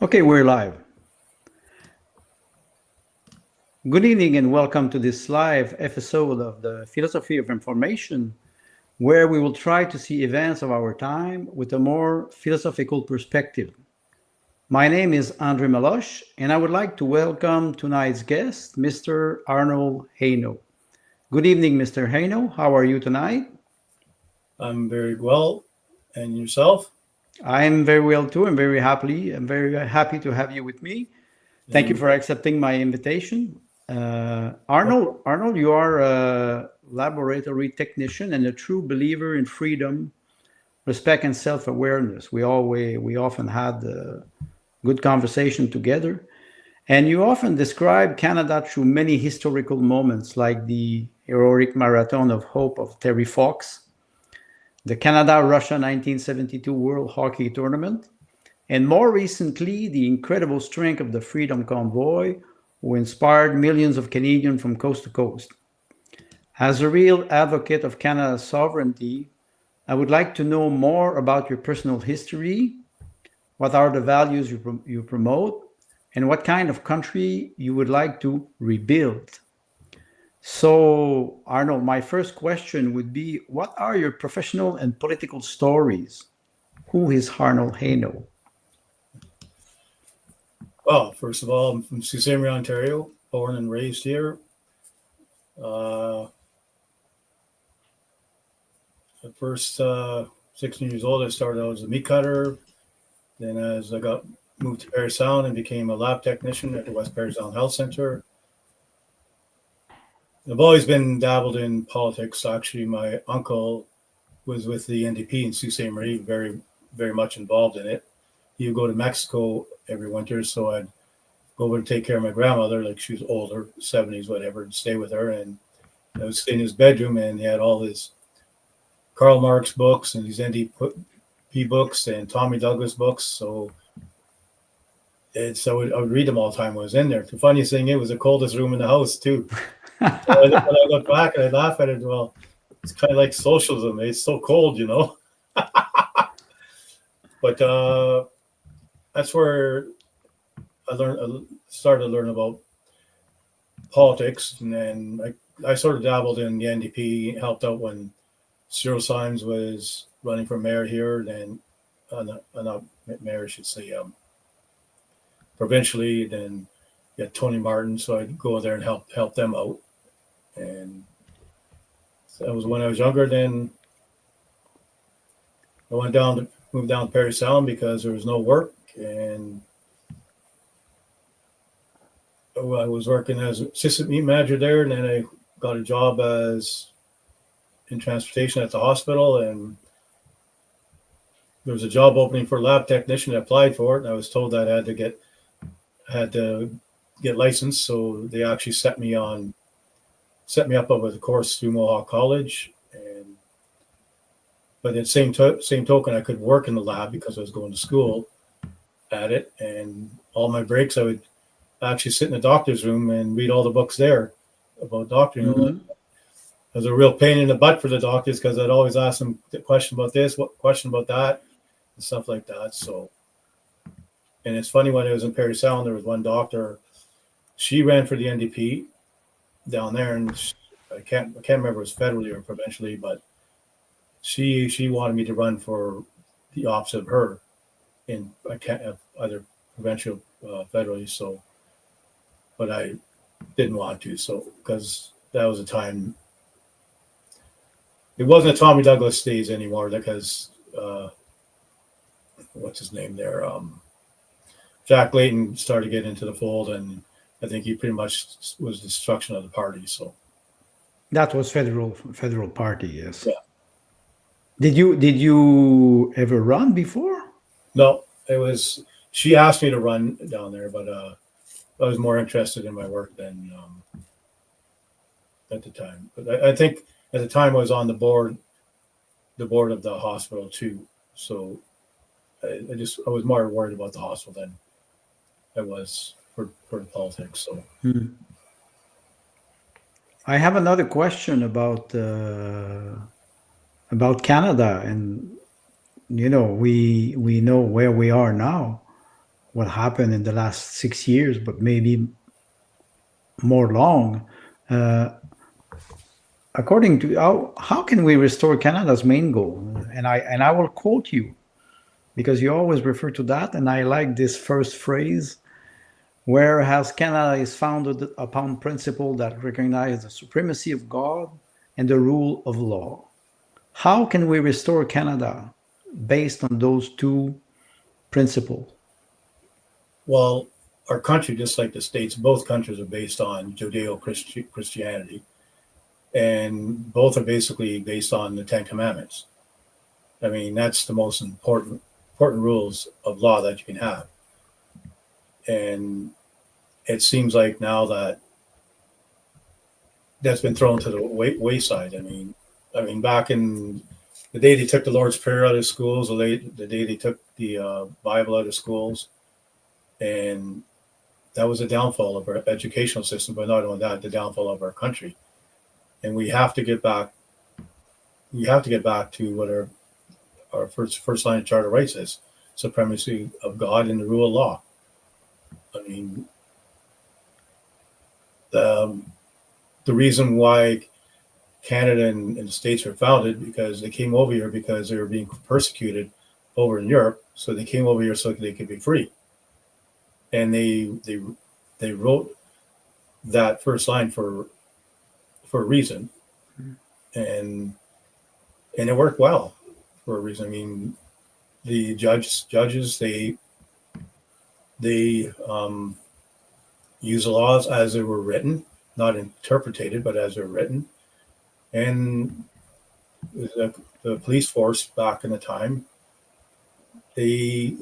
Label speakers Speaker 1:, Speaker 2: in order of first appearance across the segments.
Speaker 1: Okay, we're live. Good evening and welcome to this live episode of the Philosophy of Information, where we will try to see events of our time with a more philosophical perspective. My name is Andre Meloche, and I would like to welcome tonight's guest, Mr. Arnold Heino. Good evening, Mr. Heino. How are you tonight?
Speaker 2: I'm very well. And yourself?
Speaker 1: I'm very well too. I'm very happy to have you with me. Thank you
Speaker 2: And
Speaker 1: for accepting my invitation. Arnold, you are a laboratory technician and a true believer in freedom, respect, and self-awareness. We often had good conversation together, and you often describe Canada through many historical moments, like the heroic marathon of hope of Terry Fox, the Canada-Russia 1972 World Hockey Tournament, and more recently, the incredible strength of the Freedom Convoy, who inspired millions of Canadians from coast to coast. As a real advocate of Canada's sovereignty, I would like to know more about your personal history. What are the values you promote? And what kind of country you would like to rebuild? So, Arnold, my first question would be, what are your professional and political stories? Who is Arnold Heino?
Speaker 2: well, first of all, I'm from Sault Ste, Ontario, born and raised here. Uh, at first 16 years old, I started out as a meat cutter. Then, as I got moved to Parry Sound and became a lab technician at the West Parry Sound Health Center. I've always been dabbled in politics. Actually, my uncle was with the NDP in Sault Ste. Marie, very, very much involved in it. He would go to Mexico every winter, so I'd go over and take care of my grandmother, like she was older, 70s, whatever, and stay with her. And I was in his bedroom, and he had all his Karl Marx books and his NDP books and Tommy Douglas books. So I would read them all the time when I was in there. The funniest thing, it was the coldest room in the house, too. So when I look back and I laugh at it, well, it's kind of like socialism. It's so cold, you know. But that's where I started to learn about politics, and then I sort of dabbled in the NDP, helped out when Cyril Symes was running for mayor here, then not mayor, I should say, provincially. Then you had Tony Martin, so I'd go there and help them out. And so that was when I was younger. Then I moved down to Parry Sound because there was no work, and I was working as assistant meat manager there, and then I got a job in transportation at the hospital, and there was a job opening for a lab technician. I applied for it, and I was told that I had to get licensed, so they actually set me up with a course through Mohawk College. But at the same token, I could work in the lab because I was going to school at it, and all my breaks I would actually sit in the doctor's room and read all the books there about doctoring.
Speaker 1: Mhm.
Speaker 2: It was a real pain in the butt for the doctors because I'd always ask them the question about this, what question about that, and stuff like that. So, and it's funny, when I was in Parry Sound, there was one doctor. She ran for the NDP down there, and I can't remember if it was federally or provincially, but she wanted me to run for the opposite of her in either provincial, federally. So, but I didn't want to, so because that was a time. It wasn't a Tommy Douglas days anymore, because what's his name there? Jack Layton started to get into the fold, and I think he pretty much was the destruction of the party. So
Speaker 1: That was federal party, yes.
Speaker 2: yeah,
Speaker 1: Did you ever run before?
Speaker 2: no, it was. She asked me to run down there, but I was more interested in my work than at the time. But I think at the time I was on the board of the hospital too. So I was more worried about the hospital than I was for the politics. So
Speaker 1: I have another question about Canada, and we know where we are now. what happened in the last 6 years, but maybe more long. According to how can we restore Canada's main goal? And I will quote you because you always refer to that, and I like this first phrase. Whereas Canada is founded upon principle that recognize the supremacy of God and the rule of law. How can we restore Canada based on those two principles?
Speaker 2: Well, our country, just like the States, both countries are based on Judeo-Christianity, and both are basically based on the Ten Commandments. I mean, that's the most important rules of law that you can have. And it seems like now that's been thrown to the wayside. I mean, back in the day they took the Lord's Prayer out of schools, the day they took the Bible out of schools, and that was a downfall of our educational system. But not only that, the downfall of our country. And we have to get back. We have to get back to what our first line of Charter rights is: supremacy of God and the rule of law. I mean, the reason why Canada and the States were founded because they came over here because they were being persecuted over in Europe. So they came over here so they could be free. And they wrote that first line for a reason, and it worked well for a reason. I mean, the judges they use the laws as they were written, not interpreted, but as they're written. And the police force back in the time, they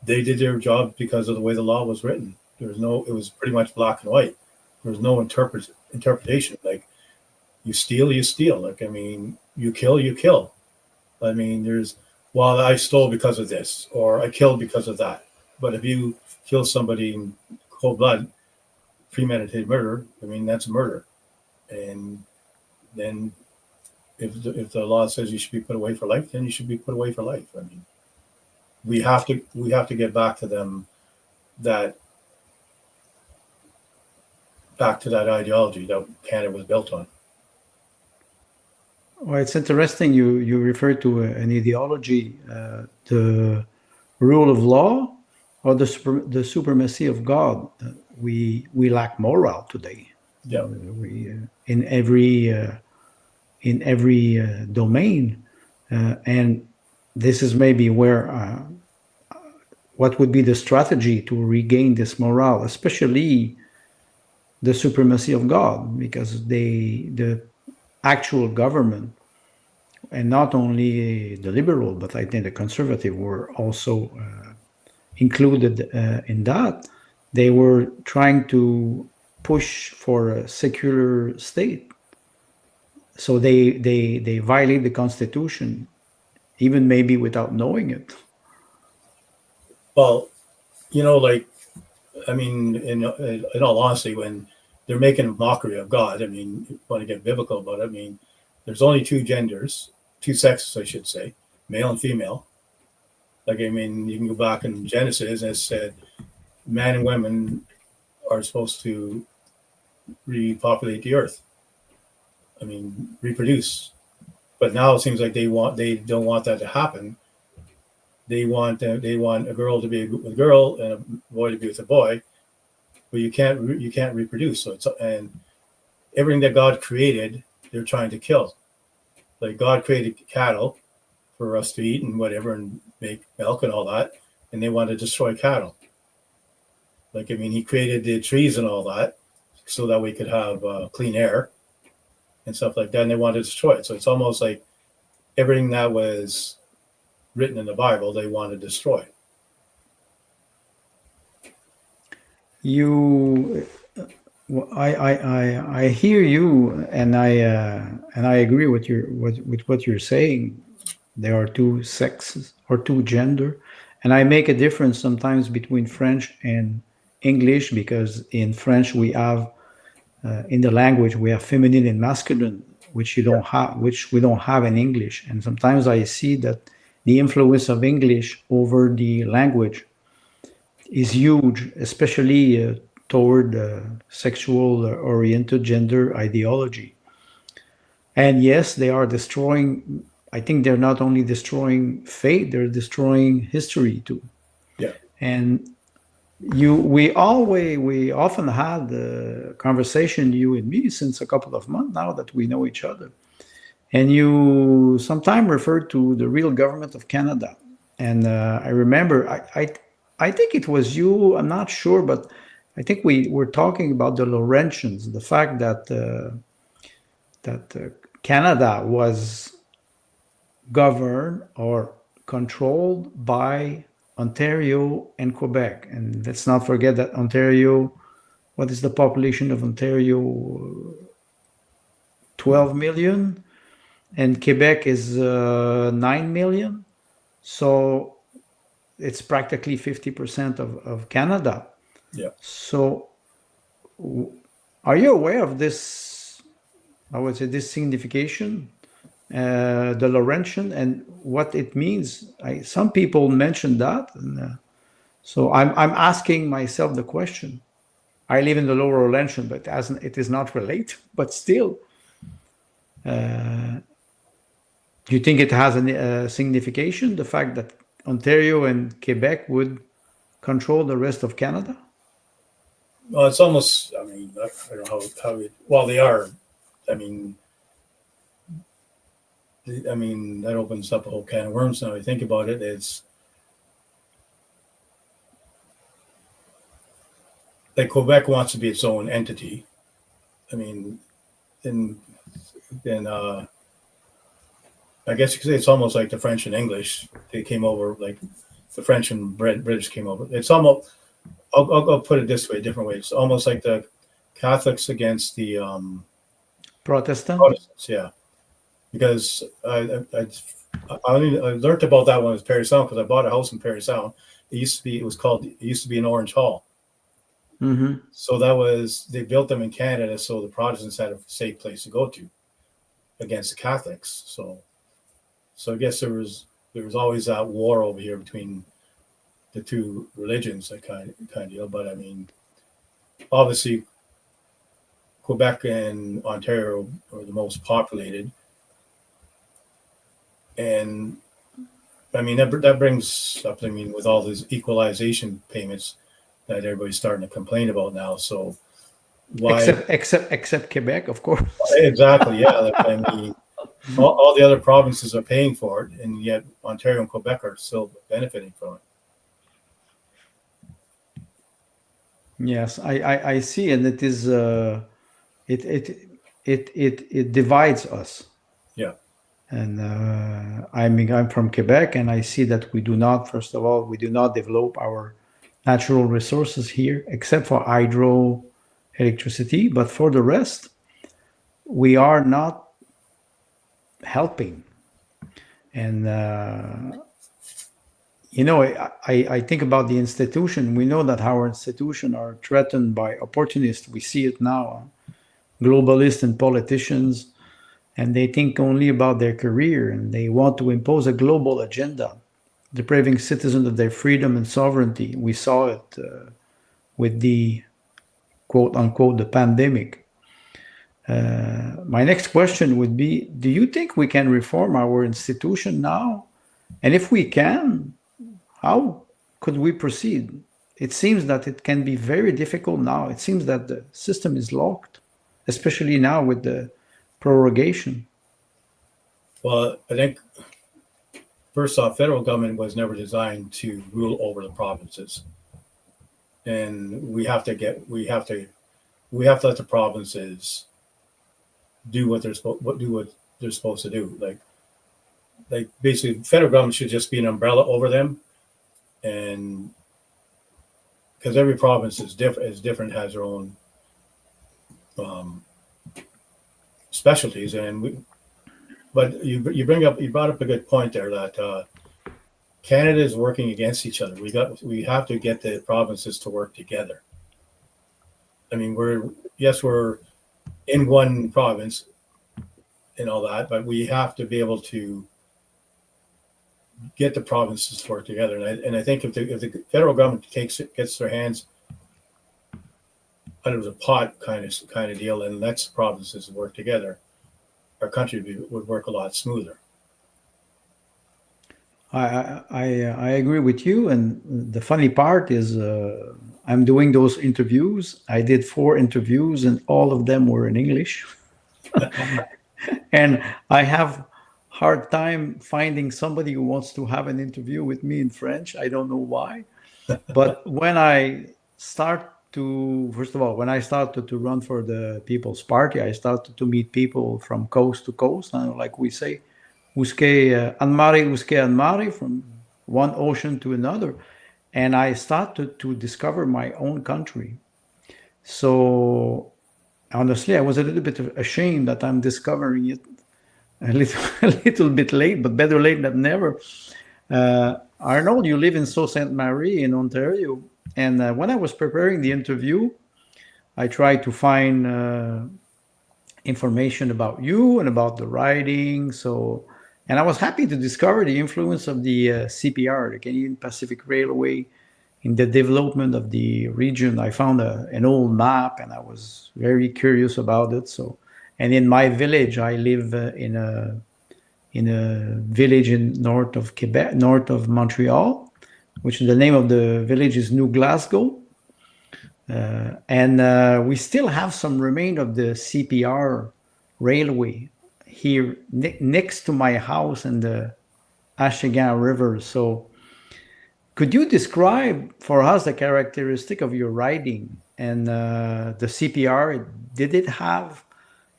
Speaker 2: did their job because of the way the law was written. It was pretty much black and white. There was no interpretation. Like, you steal, you steal. Like, I mean, you kill, you kill. I mean, well, I stole because of this, or I killed because of that. But if you kill somebody in cold blood, premeditated murder, I mean, that's murder. And then if the law says you should be put away for life, then you should be put away for life. I mean, we have to get back to that ideology that Canada was built on.
Speaker 1: Well, it's interesting you refer to an ideology, the rule of law or the supremacy of God. We lack moral today.
Speaker 2: Yeah.
Speaker 1: In every domain, and this is maybe where what would be the strategy to regain this morale, especially the supremacy of God, because the actual government, and not only the liberal, but I think the conservative were also included in that. They were trying to push for a secular state. So they violate the Constitution, even maybe without knowing it.
Speaker 2: Well, like, I mean, in all honesty, when they're making a mockery of God, I mean, you want to get biblical about it, I mean, there's only two sexes, I should say, male and female. Like, I mean, you can go back in Genesis and it said man and women are supposed to repopulate the earth. I mean, reproduce. But now it seems like they don't want that to happen. They want a girl to be with a girl and a boy to be with a boy, but you can't reproduce. So and everything that God created, they're trying to kill. Like, God created cattle for us to eat and whatever, and make milk and all that, and they want to destroy cattle. Like, I mean, He created the trees and all that so that we could have clean air and stuff like that, and they want to destroy it. So it's almost like everything that was written in the Bible, they want to destroy.
Speaker 1: I hear you, and I agree with what you're saying. There are two sexes or two gender, and I make a difference sometimes between French and English, because in French we have in the language we have feminine and masculine, which we don't have in English. And sometimes I see that the influence of English over the language is huge, especially toward sexual oriented gender ideology. And yes, they are destroying. I think they're not only destroying faith; they're destroying history too.
Speaker 2: Yeah.
Speaker 1: And we often had the conversation, you and me, since a couple of months now that we know each other. And you sometimes referred to the real government of Canada. And I remember, I think it was you. I'm not sure, but I think we were talking about the Laurentians, the fact that Canada was governed or controlled by Ontario and Quebec. And let's not forget that Ontario, what is the population of Ontario? 12 million, and Quebec is 9 million. So it's practically 50% of Canada.
Speaker 2: Yeah.
Speaker 1: So are you aware of this? I would say this signification, the Laurentian, and what it means. Some people mention that, and, so I'm asking myself the question. I live in the Lower Laurentian, but it is not related. But still, do you think it has a signification? The fact that Ontario and Quebec would control the rest of Canada?
Speaker 2: Well, it's almost. I mean, I don't know how well they are. I mean, that opens up a whole can of worms. Now you think about it, it's like Quebec wants to be its own entity. I mean, in I guess you could say it's almost like the French and English. They came over, like the French and British came over. It's almost. I'll put it this way, a different way. It's almost like the Catholics against the
Speaker 1: Protestant?
Speaker 2: Protestants. Yeah, because I learned about that when I was Parry Sound because I bought a house in Parry Sound. It used to be an Orange Hall.
Speaker 1: Mm-hmm.
Speaker 2: So they built them in Canada, so the Protestants had a safe place to go to against the Catholics. So I guess there was always that war over here between the two religions, that kind of deal. But I mean, obviously, Quebec and Ontario are the most populated, and I mean that brings up. I mean, with all these equalization payments that everybody's starting to complain about now. So why?
Speaker 1: Except Quebec, of course.
Speaker 2: Exactly. Yeah. Like, I mean, all the other provinces are paying for it, and yet Ontario and Quebec are still benefiting from it.
Speaker 1: Yes, I see, and it is it it it divides us.
Speaker 2: Yeah.
Speaker 1: And I'm from Quebec, and I see that we do not. First of all, we do not develop our natural resources here, except for hydro electricity. But for the rest, we are not helping. And I think about the institution. We know that our institutions are threatened by opportunists. We see it now, globalists and politicians, and they think only about their career, and they want to impose a global agenda, depriving citizens of their freedom and sovereignty. We saw it with the quote unquote the pandemic. My next question would be: do you think we can reform our institution now? And if we can, how could we proceed? It seems that it can be very difficult now. It seems that the system is locked, especially now with the prorogation.
Speaker 2: Well, I think first off, federal government was never designed to rule over the provinces, and we have to let the provinces do what they're supposed to do. Like basically, federal government should just be an umbrella over them, and because every province is different, has their own specialties, but you brought up a good point there that Canada is working against each other. We have to get the provinces to work together. I mean, we're in one province and all that, but we have to be able to get the provinces to work together. And I think if the federal government gets their hands under the pot kind of deal and lets the provinces work together, our country would work a lot smoother.
Speaker 1: I agree with you, and the funny part is I'm doing those interviews. I did 4 interviews, and all of them were in English, and I have hard time finding somebody who wants to have an interview with me in French. I don't know why, but when I start to, first of all, when I started to run for the People's Party, I started to meet people from coast to coast, like we say, Anne Marie, from one ocean to another. And I started to discover my own country. So honestly, I was a little bit ashamed that I'm discovering it a little bit late, but better late than never. Arnold, you live in Sault Ste. Marie in Ontario. And when I was preparing the interview, I tried to find information about you and about the riding. And I was happy to discover the influence of the CPR, the Canadian Pacific Railway, in the development of the region. I found an old map, and I was very curious about it. And in my village, I live in a village in north of Quebec, north of Montreal, which the name of the village is New Glasgow. And we still have some remain of the CPR railway here next to my house in the Ashigan River. So could you describe for us the characteristic of your riding and the CPR? Did it have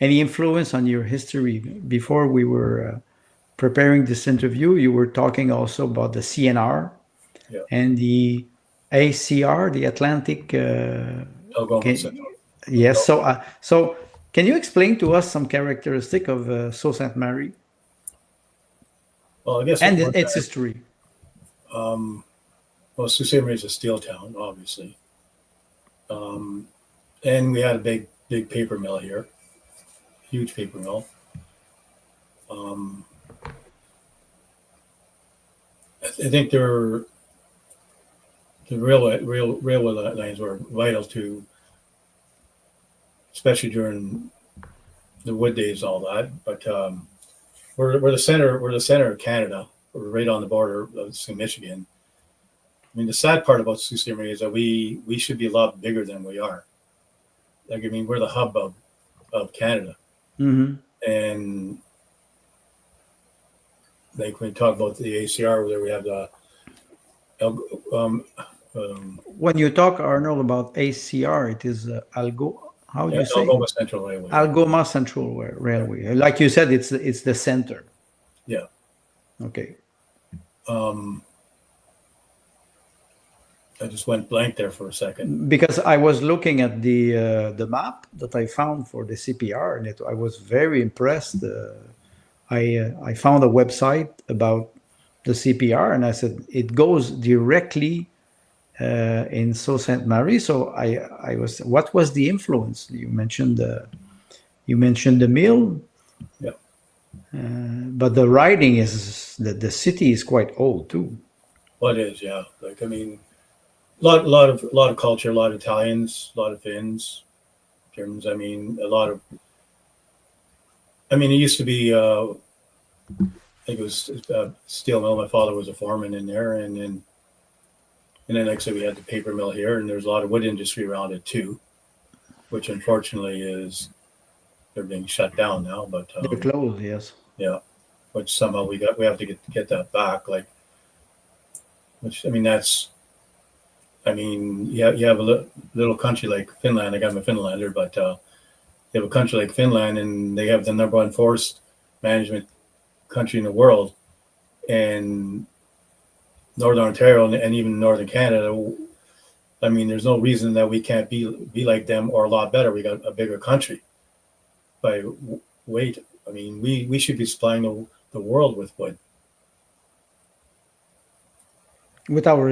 Speaker 1: any influence on your history? Before we were preparing this interview, you were talking also about the CNR and the ACR, the Atlantic.
Speaker 2: Algoma Central.
Speaker 1: Yes. So can you explain to us some characteristic of Sault Ste. Marie?
Speaker 2: Well, I guess
Speaker 1: and its history.
Speaker 2: Well, Sault Ste. Marie is a steel town, obviously, and we had a big paper mill here, huge paper mill. I think the railway lines were vital to, especially during the wood days, and all that. But we're the center of Canada. We're right on the border of Michigan. I mean, the sad part about Sault Ste. Marie is that we should be a lot bigger than we are. Like, I mean, we're the hub of Canada.
Speaker 1: Mm-hmm.
Speaker 2: And like when we talk about the ACR, where we have the
Speaker 1: when you talk, Arnold, about ACR, it is how do you say?
Speaker 2: Algoma Central Railway.
Speaker 1: Algoma Central Railway. Yeah. Like you said, it's the center.
Speaker 2: Yeah.
Speaker 1: Okay.
Speaker 2: I just went blank there for a second.
Speaker 1: Because I was looking at the map that I found for the CPR, and I was very impressed. I found a website about the CPR, and I said it goes directly in Sault Ste. Marie. So I was. What was the influence? You mentioned the mill.
Speaker 2: Yeah.
Speaker 1: But the riding is the city is quite old too.
Speaker 2: Well, it is, yeah. Like, I mean, a lot of culture, a lot of Italians, a lot of Finns, Germans. I mean, it used to be. I think it was steel mill. My father was a foreman in there, and then like I said, we had the paper mill here, and there's a lot of wood industry around it too, which unfortunately they're being shut down now. But
Speaker 1: they're closed, yes.
Speaker 2: Yeah, which somehow we have to get that back. Like, which I mean, you have a little country like Finland. Like, I'm a Finlander, but you have a country like Finland, and they have the #1 forest management country in the world, and Northern Ontario and even Northern Canada. I mean, there's no reason that we can't be like them or a lot better. We got a bigger country by weight. I mean, we should be supplying the world with wood.
Speaker 1: With our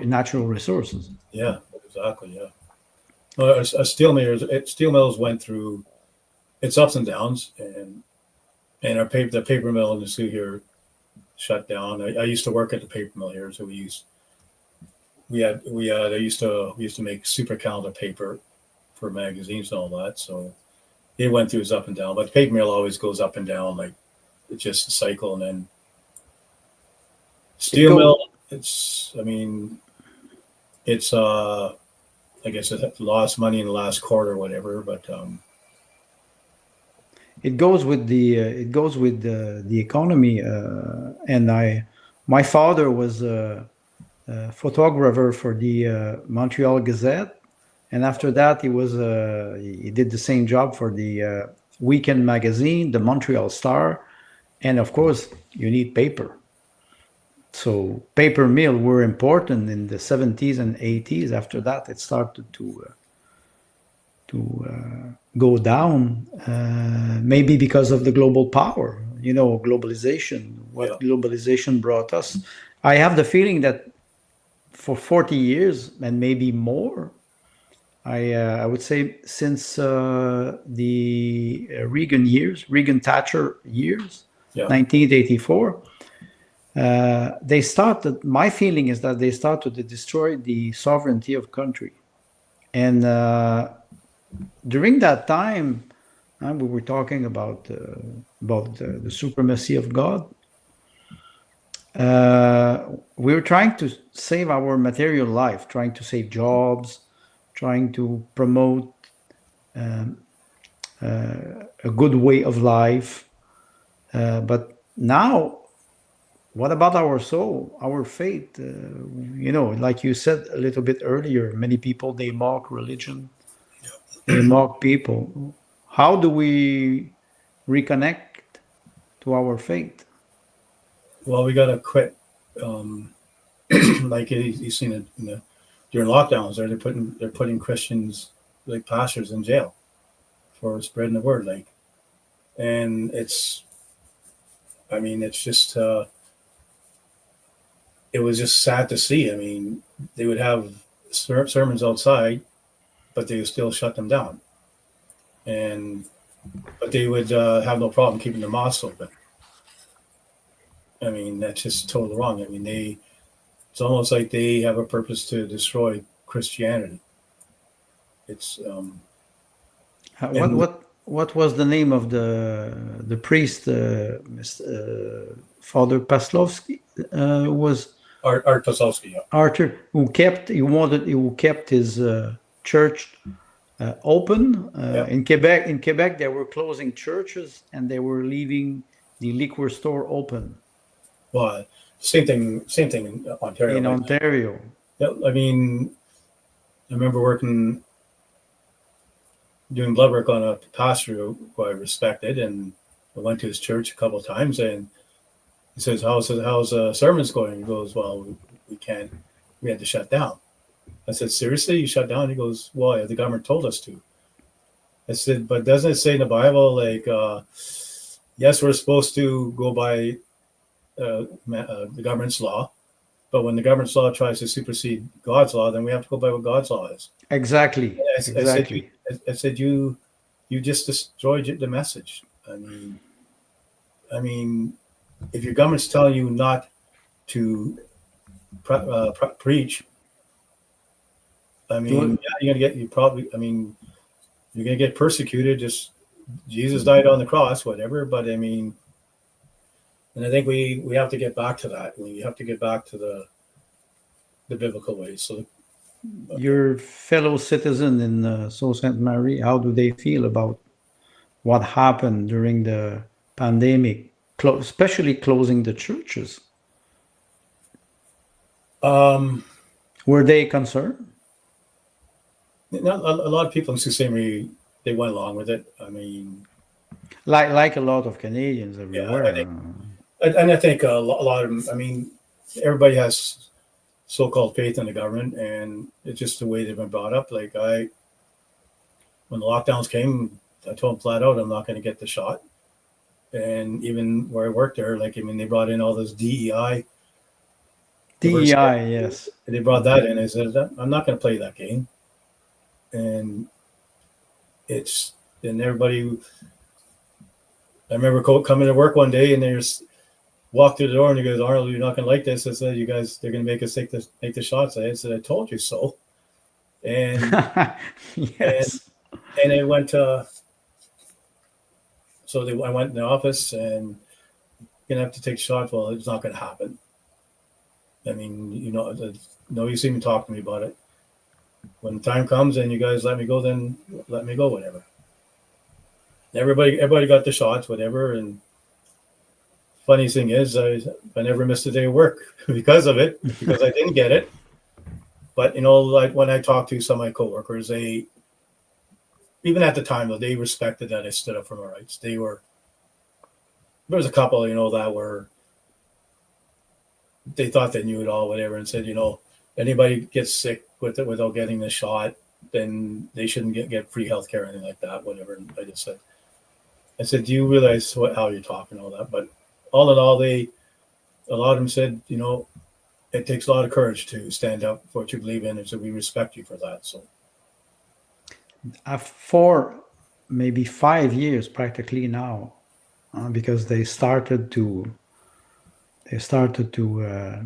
Speaker 1: natural resources.
Speaker 2: Yeah, exactly. Yeah. Steel mills went through its ups and downs, and and the paper mill industry here shut down. I used to work at the paper mill here, so I used to make super calendar paper for magazines and all that. So it went through its up and down, but the paper mill always goes up and down, like it's just a cycle. And then steel mill, it's I guess it lost money in the last quarter or whatever, but
Speaker 1: it goes with the economy, and my father was a photographer for the Montreal Gazette, and after that he did the same job for the weekend magazine, the Montreal Star, and of course you need paper. So paper mill were important in the 70s and 80s. After that, it started to go down, maybe because of the global power, globalization, what globalization brought us. I have the feeling that for 40 years and maybe more, I would say since the Reagan Thatcher years, 1984, they started. My feeling is that they started to destroy the sovereignty of country, and during that time, we were talking about the supremacy of God. We were trying to save our material life, trying to save jobs, trying to promote a good way of life. But now, what about our soul, our faith? Like you said a little bit earlier, many people, they mock religion, they mock people. How do we reconnect to our faith?
Speaker 2: Well, we got to quit. Like you've seen it during lockdowns, they're putting Christians, like pastors, in jail for spreading the word. And it's just. It was just sad to see. They would have sermons outside, but they would still shut them down. But they would have no problem keeping the mosques open. That's just totally wrong. It's almost like they have a purpose to destroy Christianity. It's
Speaker 1: what was the name of the priest, Father Paslovsky, was
Speaker 2: Art Pasovsky, yeah.
Speaker 1: Arthur, who kept his church open in Quebec. In Quebec, they were closing churches and they were leaving the liquor store open.
Speaker 2: Well, same thing in Ontario.
Speaker 1: In Ontario.
Speaker 2: Yeah, I remember doing blood work on a pastor who I respected, and I went to his church a couple of times, and he says, how's sermons going? He goes, well, we had to shut down. I said, seriously, you shut down? He goes, well, yeah, the government told us to. I said, but doesn't it say in the Bible, yes, we're supposed to go by the government's law, but when the government's law tries to supersede God's law, then we have to go by what God's law is.
Speaker 1: Exactly.
Speaker 2: I said, you just destroyed the message. If your government's telling you not to preach, you're gonna get persecuted. Just Jesus died on the cross, whatever. But and I think we have to get back to that. We have to get back to the biblical ways. So,
Speaker 1: your fellow citizen in Sault Ste. Marie, how do they feel about what happened during the pandemic, especially closing the churches? Were they concerned?
Speaker 2: Not a lot of people in Sault Ste. Marie, they went along with it.
Speaker 1: Like a lot of Canadians everywhere.
Speaker 2: And I think a lot of them. Everybody has so-called faith in the government, and it's just the way they've been brought up. When the lockdowns came, I told them flat out, I'm not going to get the shot. And even where I worked there, they brought in all this DEI.
Speaker 1: DEI, yes.
Speaker 2: They brought that in. I said, I'm not going to play that game. And everybody, I remember coming to work one day and there's walked through the door and he goes, Arnold, you're not going to like this. I said, you guys, they're going to make us make the shots. I said, I told you so. And, and,
Speaker 1: Yes.
Speaker 2: and I went, I went in the office and you're going to have to take shots. Well, it's not going to happen. I mean, no use even talk to me about it. When time comes and you guys let me go, then let me go, whatever. Everybody got the shots, whatever. And funny thing is, I never missed a day of work because of it, because I didn't get it. But like when I talked to some of my coworkers, they, even at the time, though, they respected that I stood up for my rights. There was a couple, that were, they thought they knew it all, whatever, and said, anybody gets sick with it without getting the shot, then they shouldn't get free healthcare or anything like that, whatever. And I said, do you realize how you're talking, all that? But all in all, a lot of them said, it takes a lot of courage to stand up for what you believe in, and so we respect you for that. So,
Speaker 1: For maybe 5 years, practically now, because they started to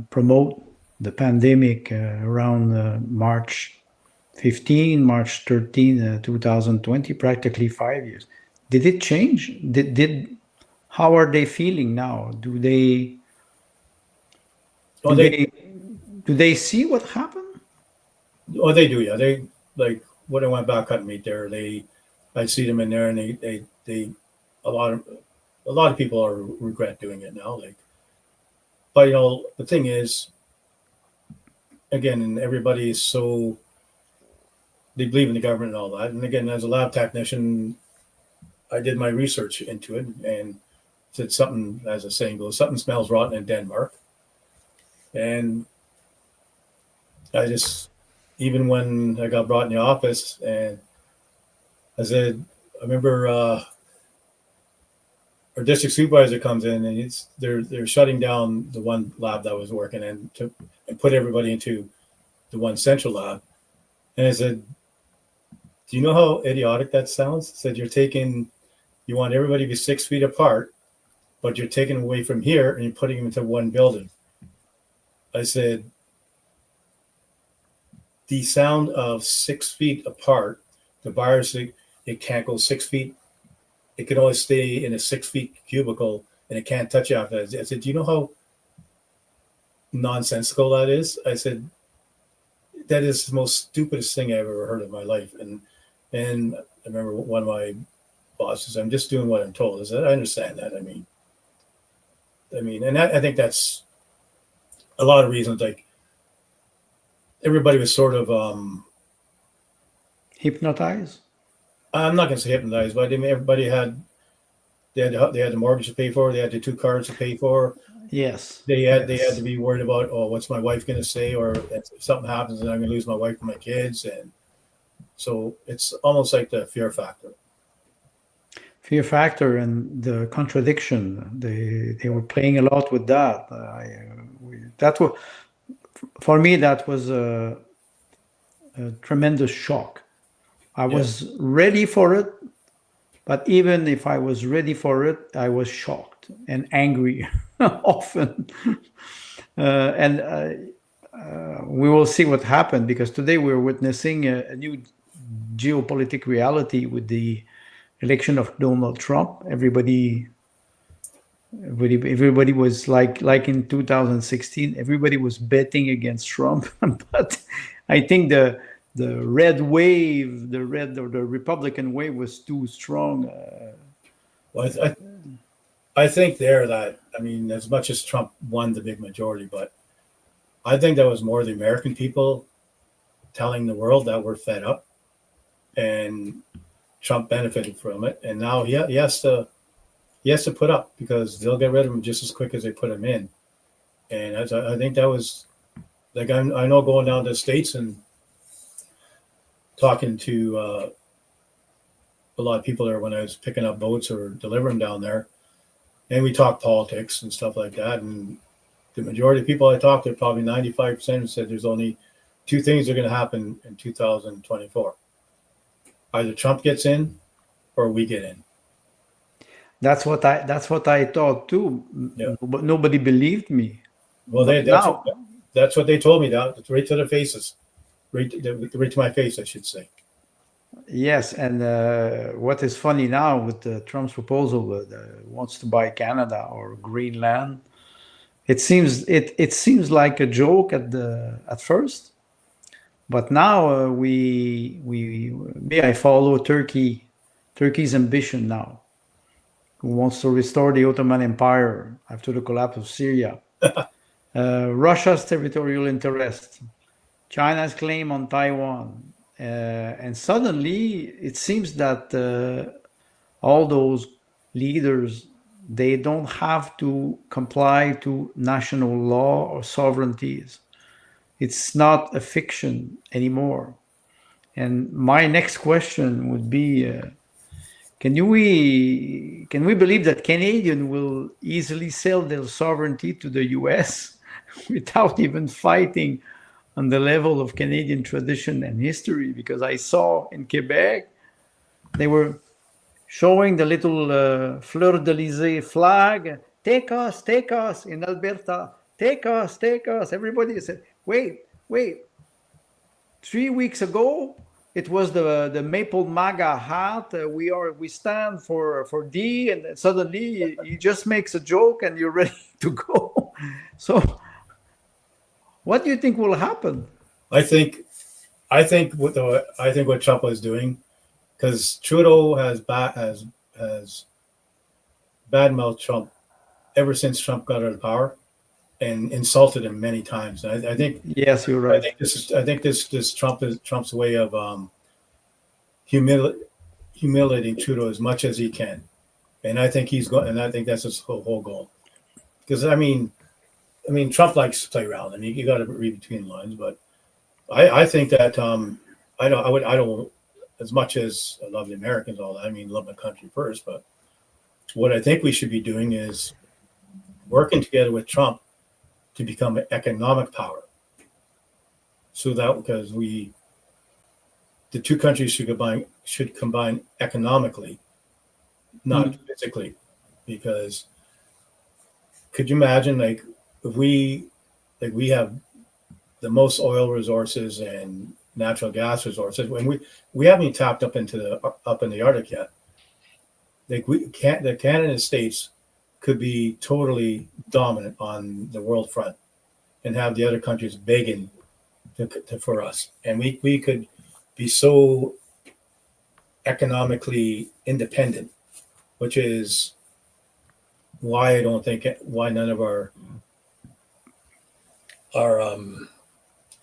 Speaker 1: promote the pandemic around March 15, March 13, 2020, practically 5 years. Did it change? How are they feeling now? Do they see what happened?
Speaker 2: Oh, they do, yeah. They, like when I went back cutting meat there, I see them in there, and they a lot of people are regret doing it now. Like, but the thing is, again, everybody is so, they believe in the government and all that. And again, as a lab technician, I did my research into it and said something, as the saying goes, something smells rotten in Denmark. And I just, even when I got brought in the office, and I said, I remember our district supervisor comes in, and they're shutting down the one lab that I was working in and put everybody into the one central lab. And I said, do you know how idiotic that sounds? I said, you want everybody to be 6 feet apart, but you're taking them away from here and you're putting them into one building. I said, the sound of 6 feet apart, the virus, it can't go 6 feet. It can only stay in a 6 feet cubicle and it can't touch you after that. I said, do you know how nonsensical that is? I said, that is the most stupidest thing I've ever heard in my life. And I remember one of my bosses, I'm just doing what I'm told. I said, I understand that. I mean, and I think that's a lot of reasons. Like, everybody was sort of
Speaker 1: Hypnotized?
Speaker 2: I'm not going to say hypnotized, but I mean, everybody they had the mortgage to pay for, they had the 2 cars to pay for.
Speaker 1: Yes.
Speaker 2: They had to be worried about, what's my wife going to say, or if something happens and I'm going to lose my wife and my kids. And so it's almost like the fear factor.
Speaker 1: Fear factor and the contradiction. They were playing a lot with that. For me, that was a tremendous shock. I was ready for it, but even if I was ready for it, I was shocked and angry often. And we will see what happened, because today we're witnessing a new geopolitical reality with the election of Donald Trump. Everybody was like in 2016, everybody was betting against Trump. But I think the red wave, the Republican wave was too strong.
Speaker 2: Well, I think that, I mean, as much as Trump won the big majority, but I think that was more the American people telling the world that we're fed up, and Trump benefited from it. And now he has to put up, because they'll get rid of him just as quick as they put him in. And I think that was, like, I know going down to the States and talking to a lot of people there when I was picking up boats or delivering down there, and we talked politics and stuff like that. And the majority of people I talked to, probably 95%, said there's only 2 things that are going to happen in 2024. Either Trump gets in or we get in.
Speaker 1: That's what I thought too,
Speaker 2: Yeah.
Speaker 1: but nobody believed me.
Speaker 2: Well,
Speaker 1: But now,
Speaker 2: that's what they told me. That right to their faces, right to my face, I should say.
Speaker 1: yes, and what is funny now with Trump's proposal wants to buy Canada or Greenland. It seems like a joke at first, but now we me I follow Turkey's ambition now, who wants to restore the Ottoman Empire after the collapse of Syria. Russia's territorial interest, China's claim on Taiwan, and suddenly it seems that all those leaders, they don't have to comply to national law or sovereignties. It's not a fiction anymore. And my next question would be: can we believe that Canadian will easily sell their sovereignty to the U.S. without even fighting on the level of Canadian tradition and history? Because I saw in Quebec they were showing the little fleur de lys flag. Take us in Alberta. Take us. Everybody said, wait, wait. 3 weeks ago, it was the maple MAGA hat. We stand for D, and suddenly he just makes a joke, and you're ready to go. So, what do you think will happen?
Speaker 2: I think, I think what Trump is doing, because Trudeau has badmouthed Trump ever since Trump got out of power and insulted him many times. And
Speaker 1: Yes, you're right.
Speaker 2: I think this Trump's way of humiliating Trudeau as much as he can, and I think he's going. And I think that's his whole goal. Because Trump likes to play around, and you got to read between the lines. But I think that I don't as much as I love the Americans, all that. Love my country first. But what I think we should be doing is working together with Trump to become an economic power. So that because the two countries should combine economically, not physically. Because could you imagine, like, if we have the most oil resources and natural gas resources when we haven't even tapped up in the Arctic yet. Like the Canada States could be totally dominant on the world front and have the other countries begging for us, and we could be so economically independent, which is why I don't think why none of our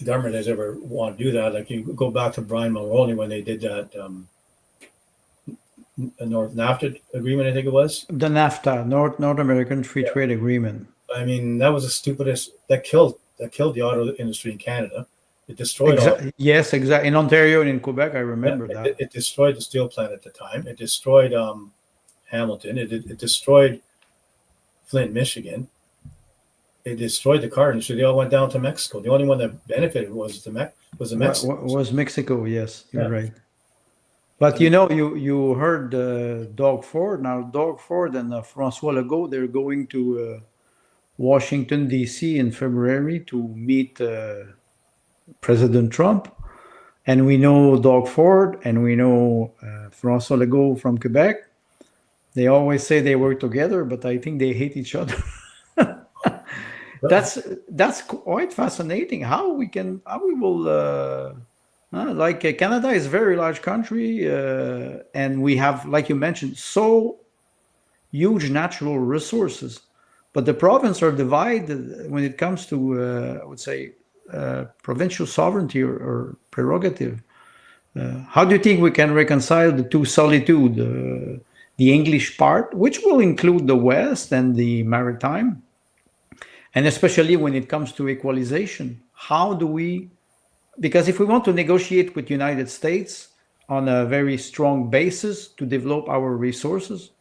Speaker 2: government has ever want to do that. Like you go back to Brian Mulroney when they did that North NAFTA agreement, I think it was.
Speaker 1: The NAFTA, North American Free Trade Agreement.
Speaker 2: That was the stupidest. That killed the auto industry in Canada. It destroyed all.
Speaker 1: Yes, exactly. In Ontario and in Quebec, I remember that.
Speaker 2: It destroyed the steel plant at the time. It destroyed Hamilton. It destroyed Flint, Michigan. It destroyed the car industry. They all went down to Mexico. The only one that benefited was the Mexico.
Speaker 1: Was Mexico? Yes, you're right. But you heard Doug Ford. Now Doug Ford and François Legault, they're going to Washington D.C. in February to meet President Trump, and we know Doug Ford and we know François Legault from Quebec. They always say they work together, but I think they hate each other. That's quite fascinating. How we will Canada is a very large country, and we have, like you mentioned, so huge natural resources, but the provinces are divided when it comes to I would say provincial sovereignty or prerogative. How do you think we can reconcile the two solitude, the English part, which will include the West and the maritime, and especially when it comes to equalization? How do we? Because if we want to negotiate with the United States on a very strong basis to develop our resources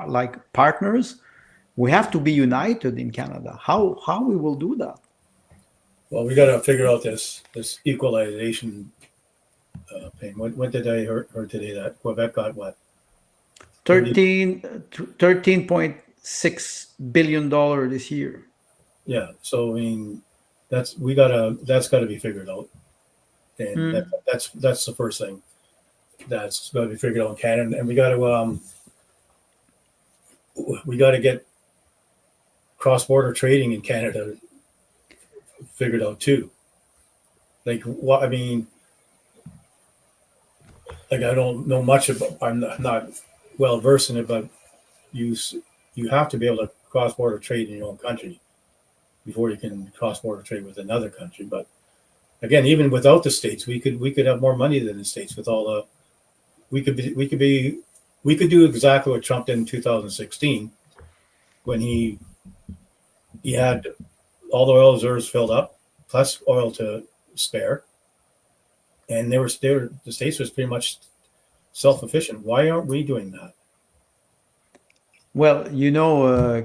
Speaker 1: like partners, we have to be united in Canada. How we will do that?
Speaker 2: Well, we got to figure out this equalization thing. What did I heard today that Quebec got what
Speaker 1: 13.6 billion dollar this year.
Speaker 2: Yeah. So I mean, that's got to be figured out, and that's the first thing that's got to be figured out in Canada, and we got to get cross-border trading in Canada figured out too. Like what I mean, like I don't know much about. I'm not well versed in it, but you have to be able to cross-border trade in your own country before you can cross-border trade with another country. But again, even without the states, we could have more money than the states with all the. We could do exactly what Trump did in 2016 when he had all the oil reserves filled up, plus oil to spare, and the states was pretty much self-sufficient. Why aren't we doing that?
Speaker 1: Well,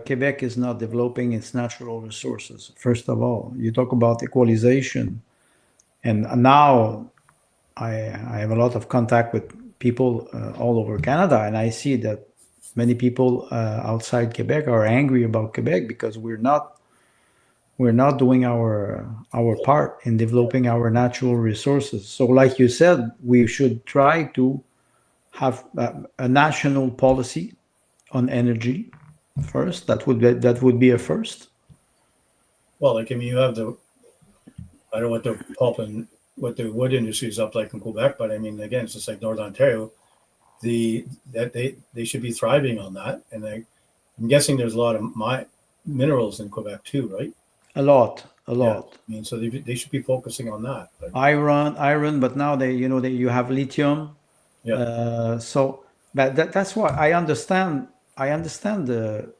Speaker 1: Quebec is not developing its natural resources. First of all, you talk about equalization, and now I have a lot of contact with people all over Canada, and I see that many people outside Quebec are angry about Quebec because we're not doing our part in developing our natural resources. So, like you said, we should try to have a national policy on energy first. That would be a first.
Speaker 2: Well, like I mean, you have I don't know what the pulp and what the wood industry is up like in Quebec, but I mean, again, it's just like Northern Ontario. They should be thriving on that, and I'm guessing there's a lot of minerals in Quebec too, right?
Speaker 1: A lot.
Speaker 2: Yeah, I mean, so they should be focusing on that. But,
Speaker 1: Iron, but now you have lithium.
Speaker 2: yeah,
Speaker 1: So that's why I understand. I understand the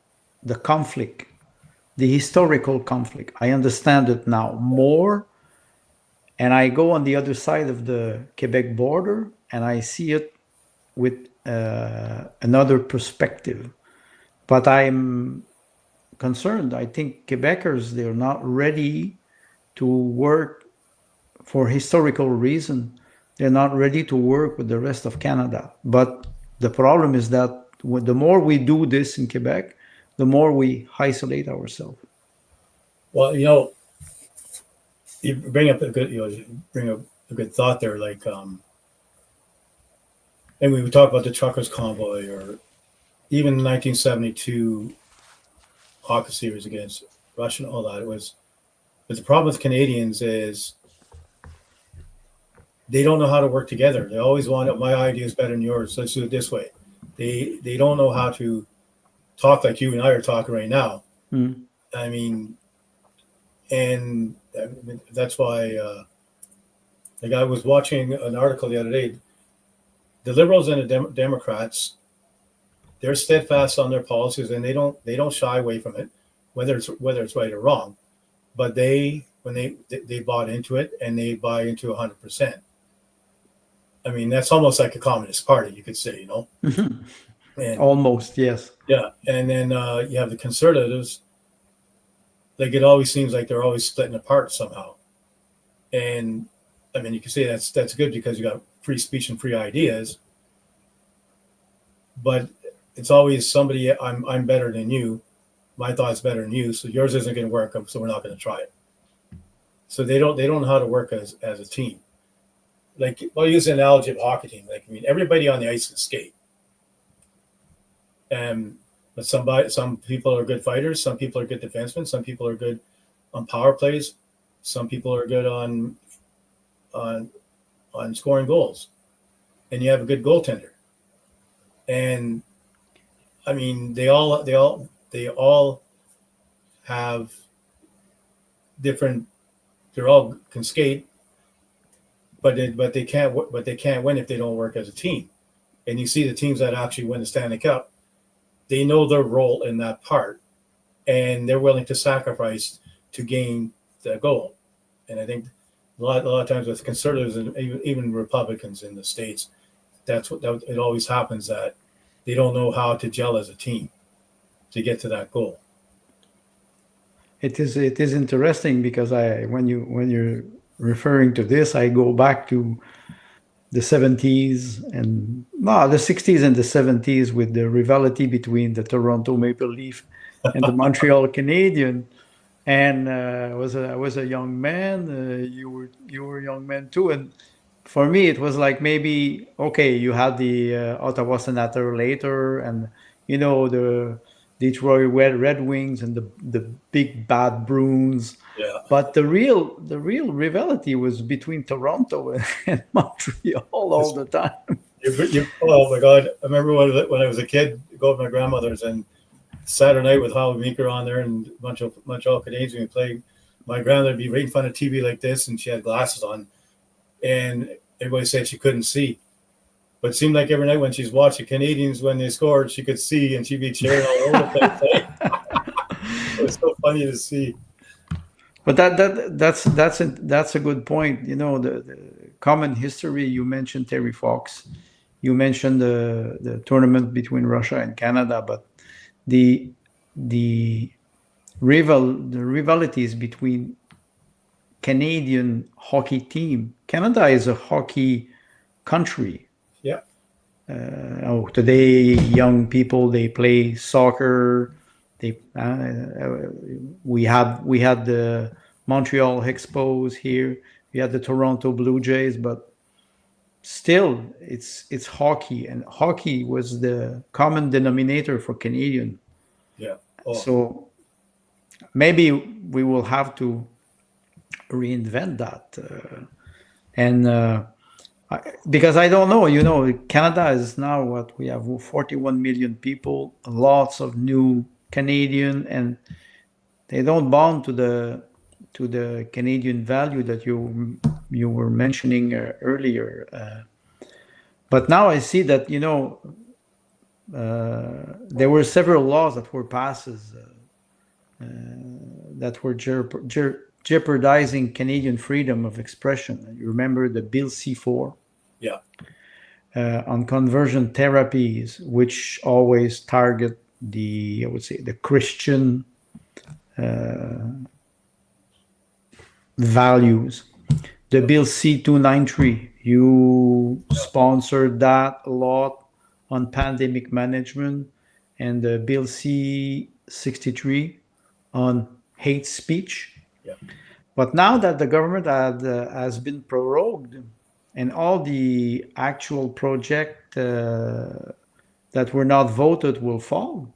Speaker 1: conflict, the historical conflict. I understand it now more, and I go on the other side of the Quebec border, and I see it with another perspective. But I'm concerned. I think Quebecers, they're not ready to work for historical reason. They're not ready to work with the rest of Canada. But the problem is that the more we do this in Quebec, the more we isolate ourselves.
Speaker 2: well, you bring up a good thought there. Like, and we would talk about the truckers convoy, or even the 1972 hockey series against Russia and all that. But the problem with Canadians is they don't know how to work together. They always want my idea is better than yours. Let's do it this way. They don't know how to talk like you and I are talking right now.
Speaker 1: Mm.
Speaker 2: I mean, and that's why. Like I was watching an article the other day. The Liberals and the Democrats, they're steadfast on their policies, and they don't shy away from it, whether it's right or wrong. But when they bought into it, and they buy into 100%. I mean, that's almost like a communist party, you could say, And
Speaker 1: Almost, yes.
Speaker 2: yeah, and then you have the Conservatives. Like it always seems like they're always splitting apart somehow. And I mean, you can say that's good because you got free speech and free ideas. But it's always somebody. I'm better than you. My thought's better than you. So yours isn't going to work. So we're not going to try it. So they don't know how to work as a team. Like I'll use the analogy of a hockey team. Like I mean, everybody on the ice can skate. But some people are good fighters. Some people are good defensemen. Some people are good on power plays. Some people are good on scoring goals, and you have a good goaltender. And I mean, they all have different. They all can skate, but they can't win if they don't work as a team. And you see the teams that actually win the Stanley Cup, they know their role in that part, and they're willing to sacrifice to gain the goal. And I think a lot of times with conservatives and even Republicans in the States, it always happens that they don't know how to gel as a team to get to that goal.
Speaker 1: It is interesting because when you're referring to this, I go back to the 70s and the 60s and the 70s with the rivalry between the Toronto Maple Leaf and the Montreal Canadiens. And I was a young man. You were a young man too. And for me, it was like maybe okay. You had the Ottawa Senator later, and the Detroit Red Wings and the big bad Bruins.
Speaker 2: Yeah.
Speaker 1: But the real rivalry was between Toronto and Montreal all the time.
Speaker 2: Oh my God! I remember when I was a kid, go with my grandmother's and Saturday night with Howie Meeker on there and a bunch of Montreal Canadiens we played. My grandmother would be right in front of TV like this, and she had glasses on, and everybody said she couldn't see. But it seemed like every night when she's watching Canadians when they scored, she could see, and she'd be cheering all over the place. It was so funny to see.
Speaker 1: But that's a good point. The common history. You mentioned Terry Fox. You mentioned the tournament between Russia and Canada, but the rivalities between Canadian hockey team. Canada is a hockey country.
Speaker 2: Yeah.
Speaker 1: Today young people, they play soccer. We had the Montreal Expos here. We had the Toronto Blue Jays, but still it's hockey, and hockey was the common denominator for Canadian.
Speaker 2: Yeah.
Speaker 1: So maybe we will have to reinvent that, because I don't know. Canada is now what we have 41 million people, lots of new Canadian, and they don't bond to the Canadian value that you were mentioning earlier. But now I see that there were several laws that were passed that were jeopardizing Canadian freedom of expression. You remember the Bill C-4?
Speaker 2: Yeah.
Speaker 1: On conversion therapies, which always target the Christian values. The Bill C-293, you sponsored that a lot on pandemic management, and the Bill C-63 on hate speech.
Speaker 2: Yeah.
Speaker 1: But now that the government has been prorogued, and all the actual project that were not voted will fall,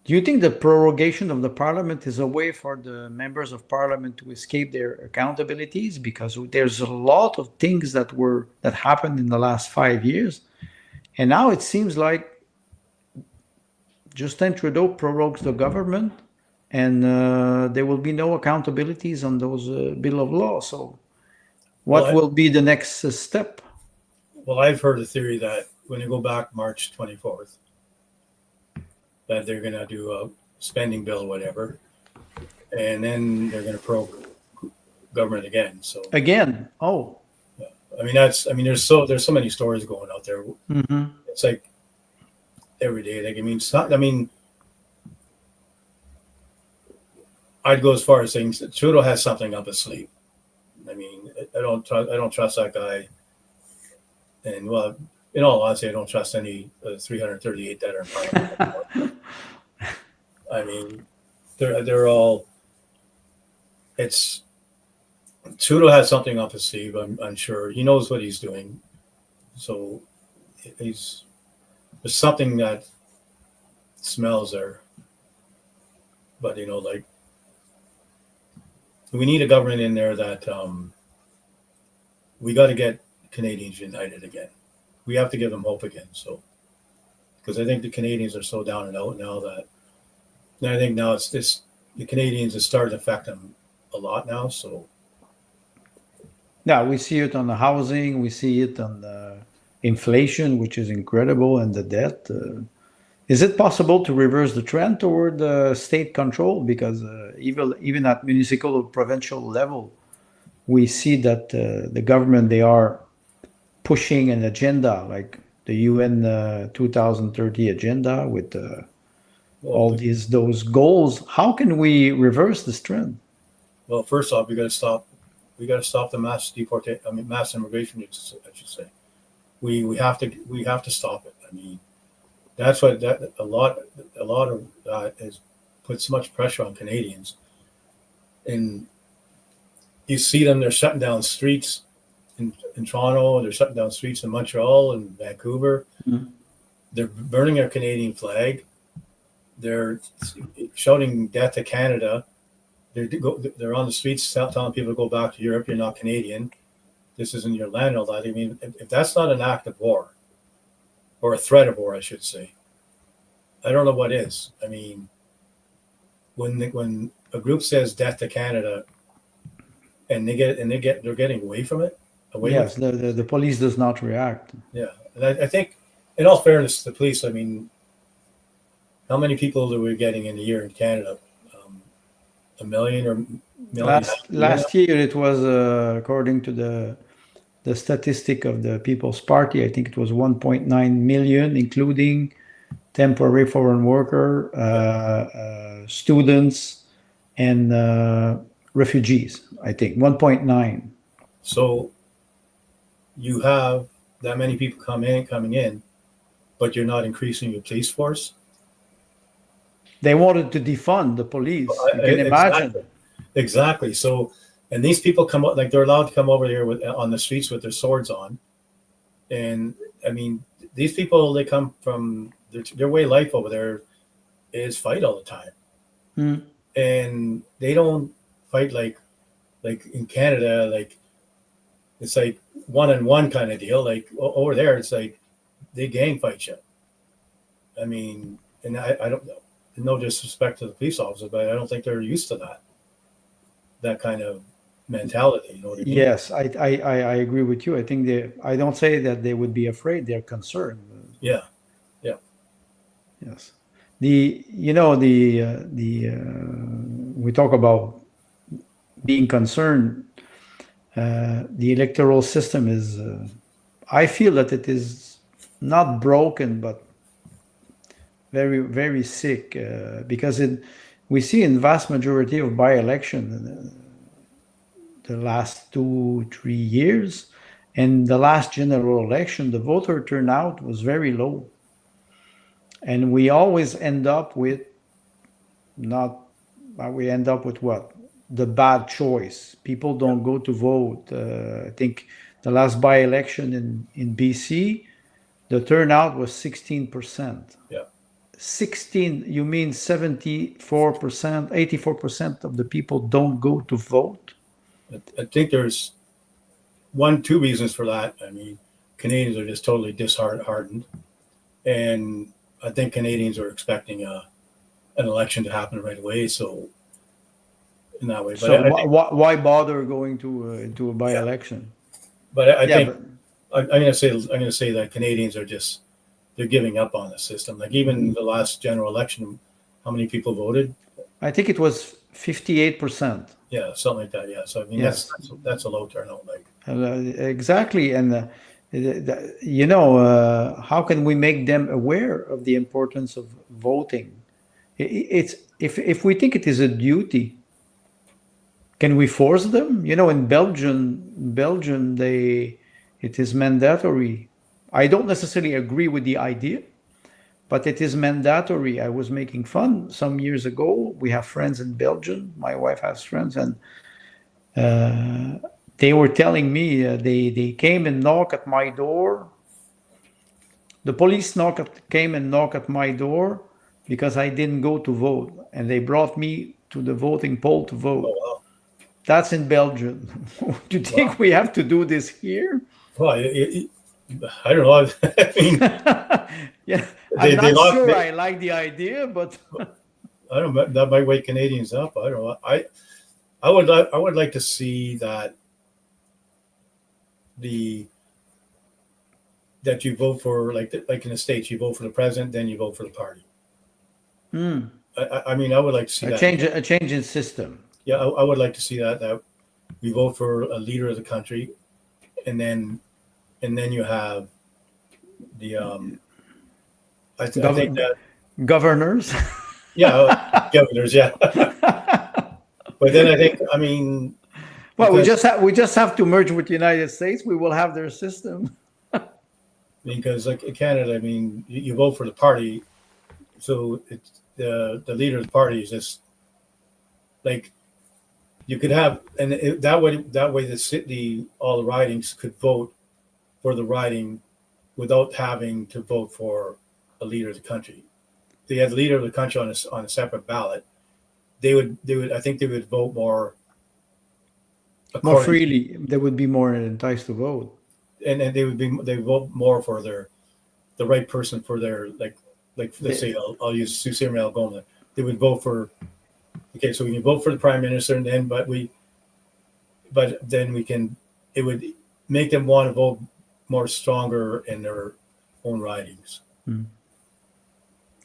Speaker 1: do you think the prorogation of the parliament is a way for the members of parliament to escape their accountabilities? Because there's a lot of things that happened in the last 5 years, and now it seems like Justin Trudeau prorogues the government, and there will be no accountabilities on those bill of law. So what will be the next step?
Speaker 2: Well, I've heard a theory that when you go back March 24th, that they're going to do a spending bill or whatever, and then they're going to prorogue government again. So
Speaker 1: again,
Speaker 2: there's so many stories going out there.
Speaker 1: Mm-hmm.
Speaker 2: It's like every day. I'd go as far as saying Trudeau has something up his sleeve. I don't trust that guy. And well, in all honesty, I don't trust any 338 that are in Parliament. They're all. Trudeau has something up his sleeve. I'm sure he knows what he's doing. So there's something that smells there. But we need a government in there that we got to get Canadians united again. We have to give them hope again. So, because I think the Canadians are so down and out now that, and I think now the Canadians is starting to affect them a lot now. So,
Speaker 1: yeah, we see it on the housing, we see it on the inflation, which is incredible, and the debt. Is it possible to reverse the trend toward state control? Because even at municipal or provincial level, we see that the government, they are pushing an agenda like the UN 2030 agenda with those goals. How can we reverse this trend?
Speaker 2: Well, first off, we got to stop We got to stop the mass deportation. I mean, mass immigration. I should say. We have to stop it. I mean, that's what a lot of that has put so much pressure on Canadians. And you see them; they're shutting down streets in Toronto. They're shutting down streets in Montreal and Vancouver.
Speaker 1: Mm.
Speaker 2: They're burning our Canadian flag. They're shouting "Death to Canada." They're on the streets telling people to go back to Europe. You're not Canadian. This isn't your land. All that. I mean, if that's not an act of war, or a threat of war, I should say, I don't know what is. I mean, when a group says "Death to Canada," and they're getting away from it.
Speaker 1: Yes, the police does not react.
Speaker 2: Yeah, and I think, in all fairness, the police. I mean, how many people are we getting in a year in Canada? 1 million or million?
Speaker 1: Last year it was according to the statistic of the People's Party. I think it was 1.9 million, including temporary foreign worker, students, and refugees. I think 1.9.
Speaker 2: So you have that many people coming in, but you're not increasing your police force.
Speaker 1: They wanted to defund the police. You can imagine.
Speaker 2: Exactly. So, and these people come up, like they're allowed to come over here on the streets with their swords on. And I mean, these people, they come from their way of life over there is fight all the time.
Speaker 1: Mm.
Speaker 2: And they don't fight like in Canada, like it's like one-on-one kind of deal. Like over there, it's like they gang fight you. I mean, and I don't know. No disrespect to the police officers, but I don't think they're used to that kind of mentality. You know what I mean?
Speaker 1: Yes, I agree with you. I think I don't say that they would be afraid. They're concerned.
Speaker 2: Yeah.
Speaker 1: Yes. We talk about being concerned. The electoral system is. I feel that it is not broken, but very, very sick, because we see in vast majority of by-election the last 2-3 years, and the last general election, the voter turnout was very low, and we always end up with what? The bad choice. People don't go to vote. I think the last by-election in BC, the turnout was 16%.
Speaker 2: Yeah.
Speaker 1: 16, you mean 74%, 84% of the people don't go to vote?
Speaker 2: I think there's 2 reasons for that. I mean, Canadians are just totally disheartened. And I think Canadians are expecting an election to happen right away. So in that way. But
Speaker 1: so why bother going into a by-election?
Speaker 2: Yeah. But I think I'm going to say that Canadians are just, they're giving up on the system. Like even the last general election, how many people voted?
Speaker 1: I think it was 58%.
Speaker 2: Yeah, something like that. Yeah. So I mean,
Speaker 1: yes.
Speaker 2: that's a low turnout. Like
Speaker 1: exactly, and how can we make them aware of the importance of voting? It's if we think it is a duty, can we force them? In Belgium, it is mandatory. I don't necessarily agree with the idea, but it is mandatory. I was making fun some years ago. We have friends in Belgium. My wife has friends, and they were telling me they came and knocked at my door. The police came and knocked at my door because I didn't go to vote, and they brought me to the voting poll to vote.
Speaker 2: Oh, wow.
Speaker 1: That's in Belgium. Do you think we have to do this here?
Speaker 2: Well, I don't know. I mean,
Speaker 1: yeah, I'm not sure I like the idea, but
Speaker 2: I don't know. That might wake Canadians up. I don't know. I would like to see that that you vote for like in the States, you vote for the president, then you vote for the party. I mean, I would like to see
Speaker 1: a change in system.
Speaker 2: Yeah, I would like to see that we vote for a leader of the country, and then you have the I think that
Speaker 1: governors.
Speaker 2: Yeah, governors. Yeah, but then I think
Speaker 1: Well, we
Speaker 2: Because
Speaker 1: just have to merge with the United States. We will have their system.
Speaker 2: like in Canada, I mean, you vote for the party, so it's the leader of the party is just like you could have, and that way all the ridings could vote for the riding without having to vote for a leader of the country. They had the leader of the country on a separate ballot. They would I think they would vote more
Speaker 1: More
Speaker 2: according,
Speaker 1: freely. They would be more enticed to vote.
Speaker 2: and they vote more for the right person for their like let's say I'll use Sault Ste. Algoma. They would vote for, okay, so we can vote for the prime minister, and then but then we can, it would make them want to vote more stronger in their own ridings.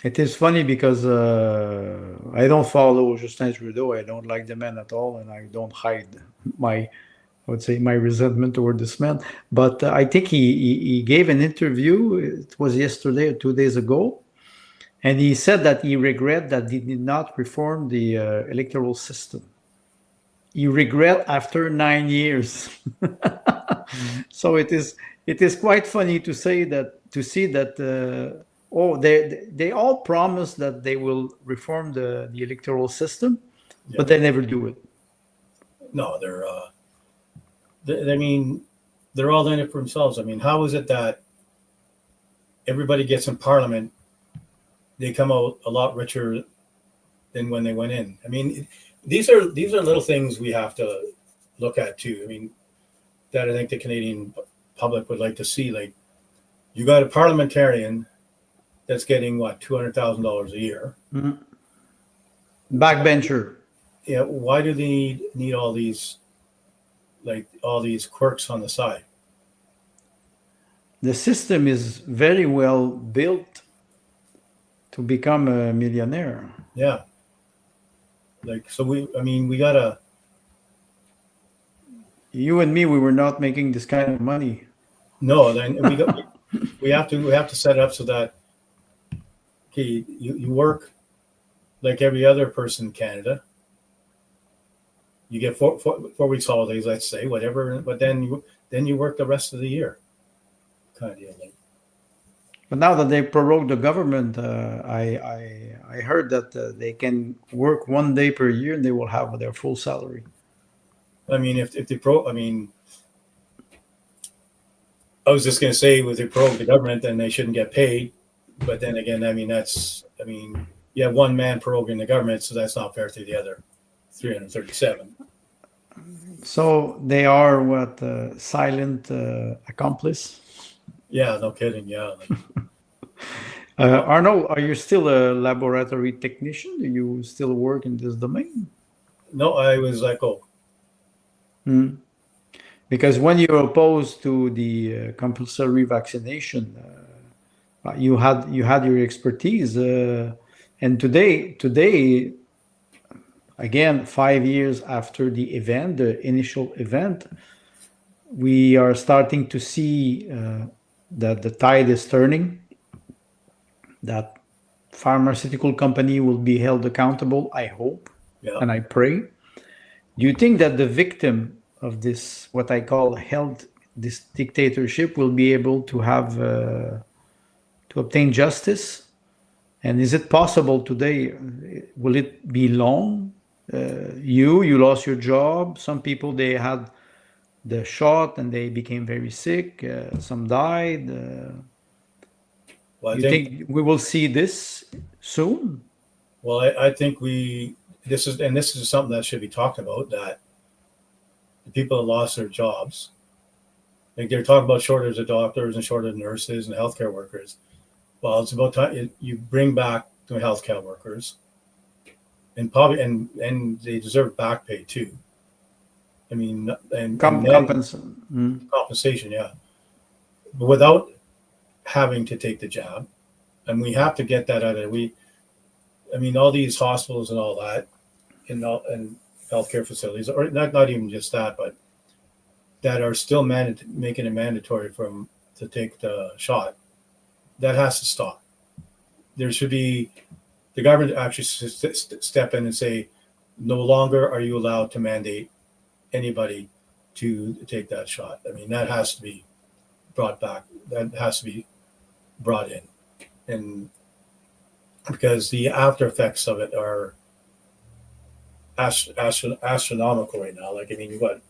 Speaker 1: It is funny because I don't follow Justin Trudeau. I don't like the man at all, and I don't hide I would say, my resentment toward this man. But I think he gave an interview. It was yesterday or 2 days ago, and he said that he regret that he did not reform the electoral system. He regret after 9 years. So it is quite funny to see that they all promise that they will reform the electoral system, but they never do it.
Speaker 2: No, I mean, they're all in it for themselves. I mean, how is it that everybody gets in Parliament, they come out a lot richer than when they went in? I mean, these are little things we have to look at too. I mean, that I think the Canadian public would like to see. Like, you got a parliamentarian that's getting what, $200,000 a year.
Speaker 1: Mm-hmm. Backbencher.
Speaker 2: Yeah, why do they need all these quirks on the side?
Speaker 1: The system is very well built to become a millionaire.
Speaker 2: Yeah. Like, so we gotta.
Speaker 1: You and me, we were not making this kind of money.
Speaker 2: No, then we have to set it up so that, okay, you work like every other person in Canada. You get 4 weeks holidays, let's say, whatever, but then you work the rest of the year, kind of deal.
Speaker 1: But now that they prorogued the government, I heard that they can work 1 day per year and they will have their full salary.
Speaker 2: I mean, if they I was just going to say, if they prorogue the government, then they shouldn't get paid. But then again, I mean, you have one man proroguing the government, so that's not fair to the other 337.
Speaker 1: So they are what, silent accomplice?
Speaker 2: Yeah, no kidding. Yeah.
Speaker 1: Arnold, are you still a laboratory technician? Do you still work in this domain?
Speaker 2: No, I was like, oh.
Speaker 1: Because when you're opposed to the compulsory vaccination, you had your expertise, and today, again, 5 years after the event, the initial event, we are starting to see that the tide is turning. That pharmaceutical company will be held accountable, I hope, and I pray. Do you think that the victim of this, what I call this dictatorship, will be able to have to obtain justice? And is it possible today? Will it be long? You lost your job. Some people, they had the shot and they became very sick. Some died.
Speaker 2: Well,
Speaker 1: you think we will see this soon?
Speaker 2: Well, I think this is something that should be talked about, that the people that lost their jobs, like they're talking about shortage of doctors and shortage of nurses and healthcare workers. Well, it's about time you bring back the healthcare workers, and they deserve back pay too. I mean, and compensation, yeah, but without having to take the jab, and we have to get that out of it. I mean, all these hospitals and all that, and healthcare facilities, or not even just that, but that are still making it mandatory to take the shot. That has to stop. There should be, the government actually step in and say, no longer are you allowed to mandate anybody to take that shot. I mean, that has to be brought back. That has to be brought in, and because the after effects of it are astronomical right now. Like, I mean, what,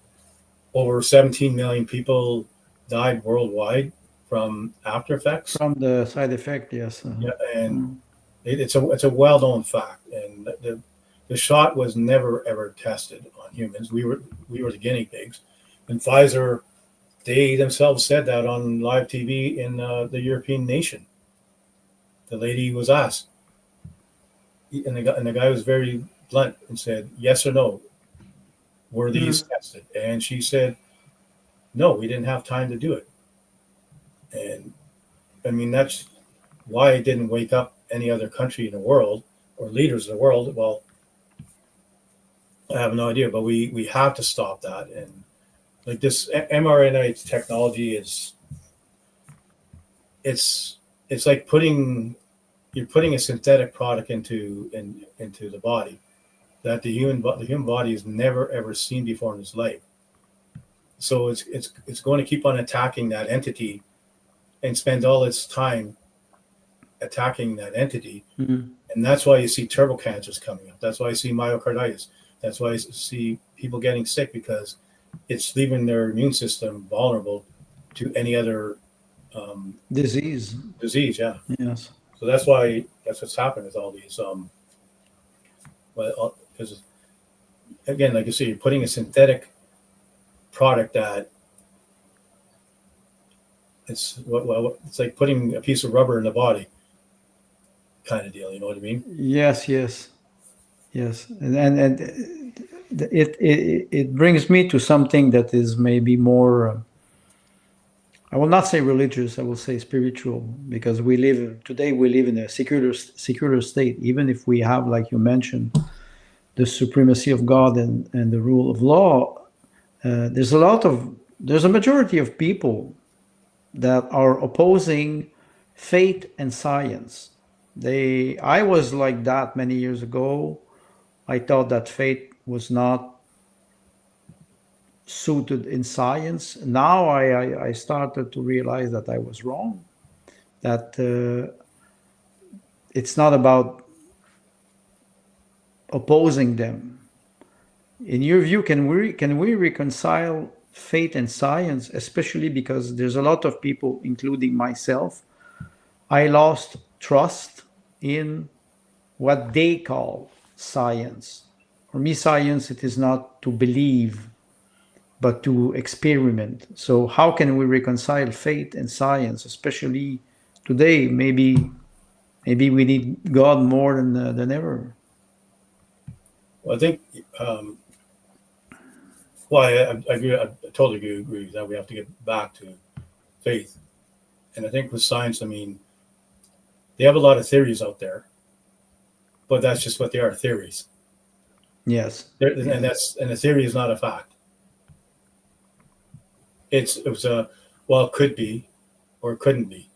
Speaker 2: over 17 million people died worldwide from after effects.
Speaker 1: From the side effect, yes.
Speaker 2: Yeah, and it's a well known fact, and the shot was never ever tested on humans. We were the guinea pigs, and Pfizer, they themselves said that on live TV in the European nation. The lady was asked, and the guy was very blunt and said, "Yes or no, were these tested?" And she said, "No, we didn't have time to do it." And I mean, that's why it didn't wake up any other country in the world or leaders in the world. Well, I have no idea, but we have to stop that. And like this mRNA technology is, it's like you're putting a synthetic product into the body that the human body has never ever seen before in its life. So it's going to keep on attacking that entity and spend all its time attacking that entity.
Speaker 1: Mm-hmm.
Speaker 2: And that's why you see turbo cancers coming up. That's why you see myocarditis. That's why you see people getting sick, because it's leaving their immune system vulnerable to any other
Speaker 1: Disease.
Speaker 2: Yeah.
Speaker 1: Yes.
Speaker 2: So that's what's happened with all these. Well, because again, like you say, you're putting a synthetic product that it's like putting a piece of rubber in the body, kind of deal. You know what I mean?
Speaker 1: Yes. And it brings me to something that is maybe more. I will not say religious. I will say spiritual, because we live in a secular state. Even if we have, like you mentioned, the supremacy of God and the rule of law, there's a majority of people that are opposing faith and science. I was like that many years ago. I thought that faith was not suited in science. Now I started to realize that I was wrong, that it's not about opposing them. In your view, can we reconcile faith and science, especially because there's a lot of people, including myself, I lost trust in what they call science. For me, science, it is not to believe, but to experiment. So how can we reconcile faith and science, especially today? Maybe we need God more than ever.
Speaker 2: Well, I think, I agree. I totally agree that we have to get back to faith. And I think with science, I mean, they have a lot of theories out there, but that's just what they are, theories.
Speaker 1: Yes.
Speaker 2: And a theory is not a fact. It could be, or it couldn't be,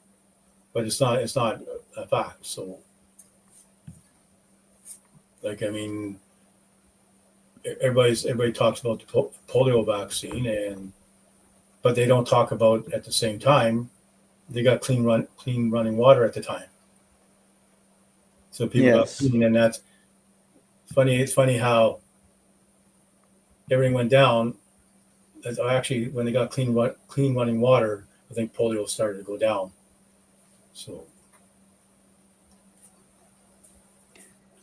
Speaker 2: but it's not a fact. So, like, I mean, everybody talks about the polio vaccine, but they don't talk about, at the same time, they got clean running water at the time. So people got clean, and that's funny. It's funny how everything went down. Actually, when they got clean running water, I think polio started to go down. So.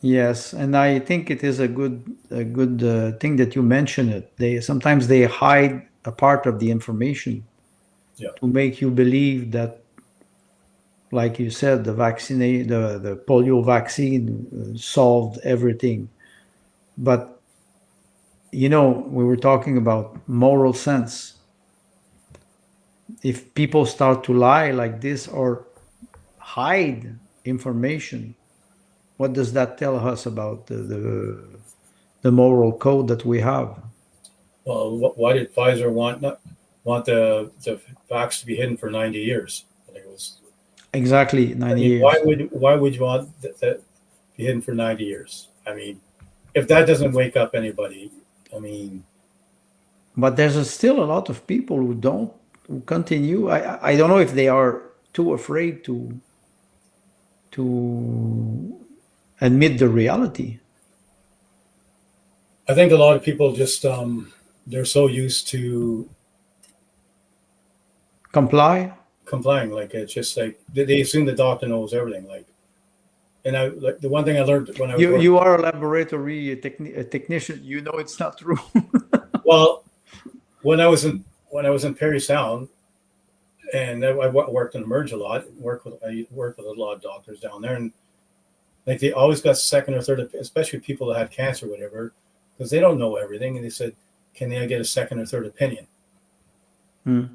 Speaker 1: Yes, and I think it is a good thing that you mention it. They sometimes hide a part of the information to make you believe that, like you said, the polio vaccine solved everything. But we were talking about moral sense. If people start to lie like this or hide information, what does that tell us about the moral code that we have?
Speaker 2: Well, why did Pfizer want the vax to be hidden for 90 years? I think it was
Speaker 1: exactly 90 years.
Speaker 2: Why would you want that to be hidden for 90 years? I mean, if that doesn't wake up anybody, I mean,
Speaker 1: but there's still a lot of people who continue. I don't know if they are too afraid to admit the reality.
Speaker 2: I think a lot of people just they're so used to
Speaker 1: Comply.
Speaker 2: complying. Like it's just like they assume the doctor knows everything. Like, and I like the one thing I learned when I was working.
Speaker 1: You are a laboratory technician. You know it's not true.
Speaker 2: Well, when I was in Perry Sound, and I worked in Emerge a lot. I worked with a lot of doctors down there, and like they always got second or third, especially people that had cancer, or whatever, because they don't know everything. And they said, "Can I get a second or third opinion?"
Speaker 1: Hmm.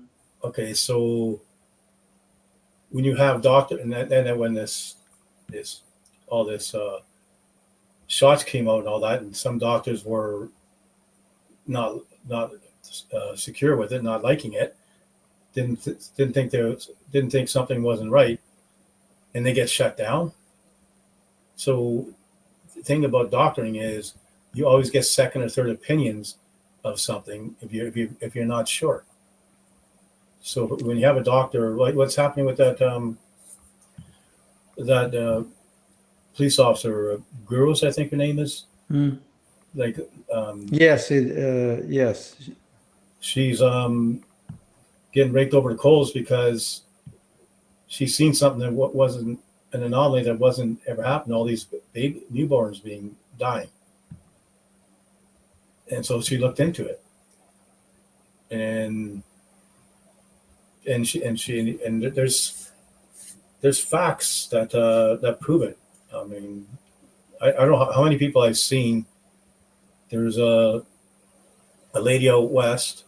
Speaker 2: Okay, so when you have doctor, and then when this all this shots came out and all that, and some doctors were not secure with it, not liking it, didn't think something wasn't right, and they get shut down. So the thing about doctoring is you always get second or third opinions of something if you're not sure. So when you have a doctor, like what's happening with that police officer, Gurus, I think her name is,
Speaker 1: Hmm.
Speaker 2: like
Speaker 1: Yes. Yes.
Speaker 2: she's getting raked over the coals because she's seen something that wasn't an anomaly that wasn't ever happened. All these baby newborns being dying, and so she looked into it, and there's facts that prove it. I mean, I don't know how many people I've seen. There's a lady out west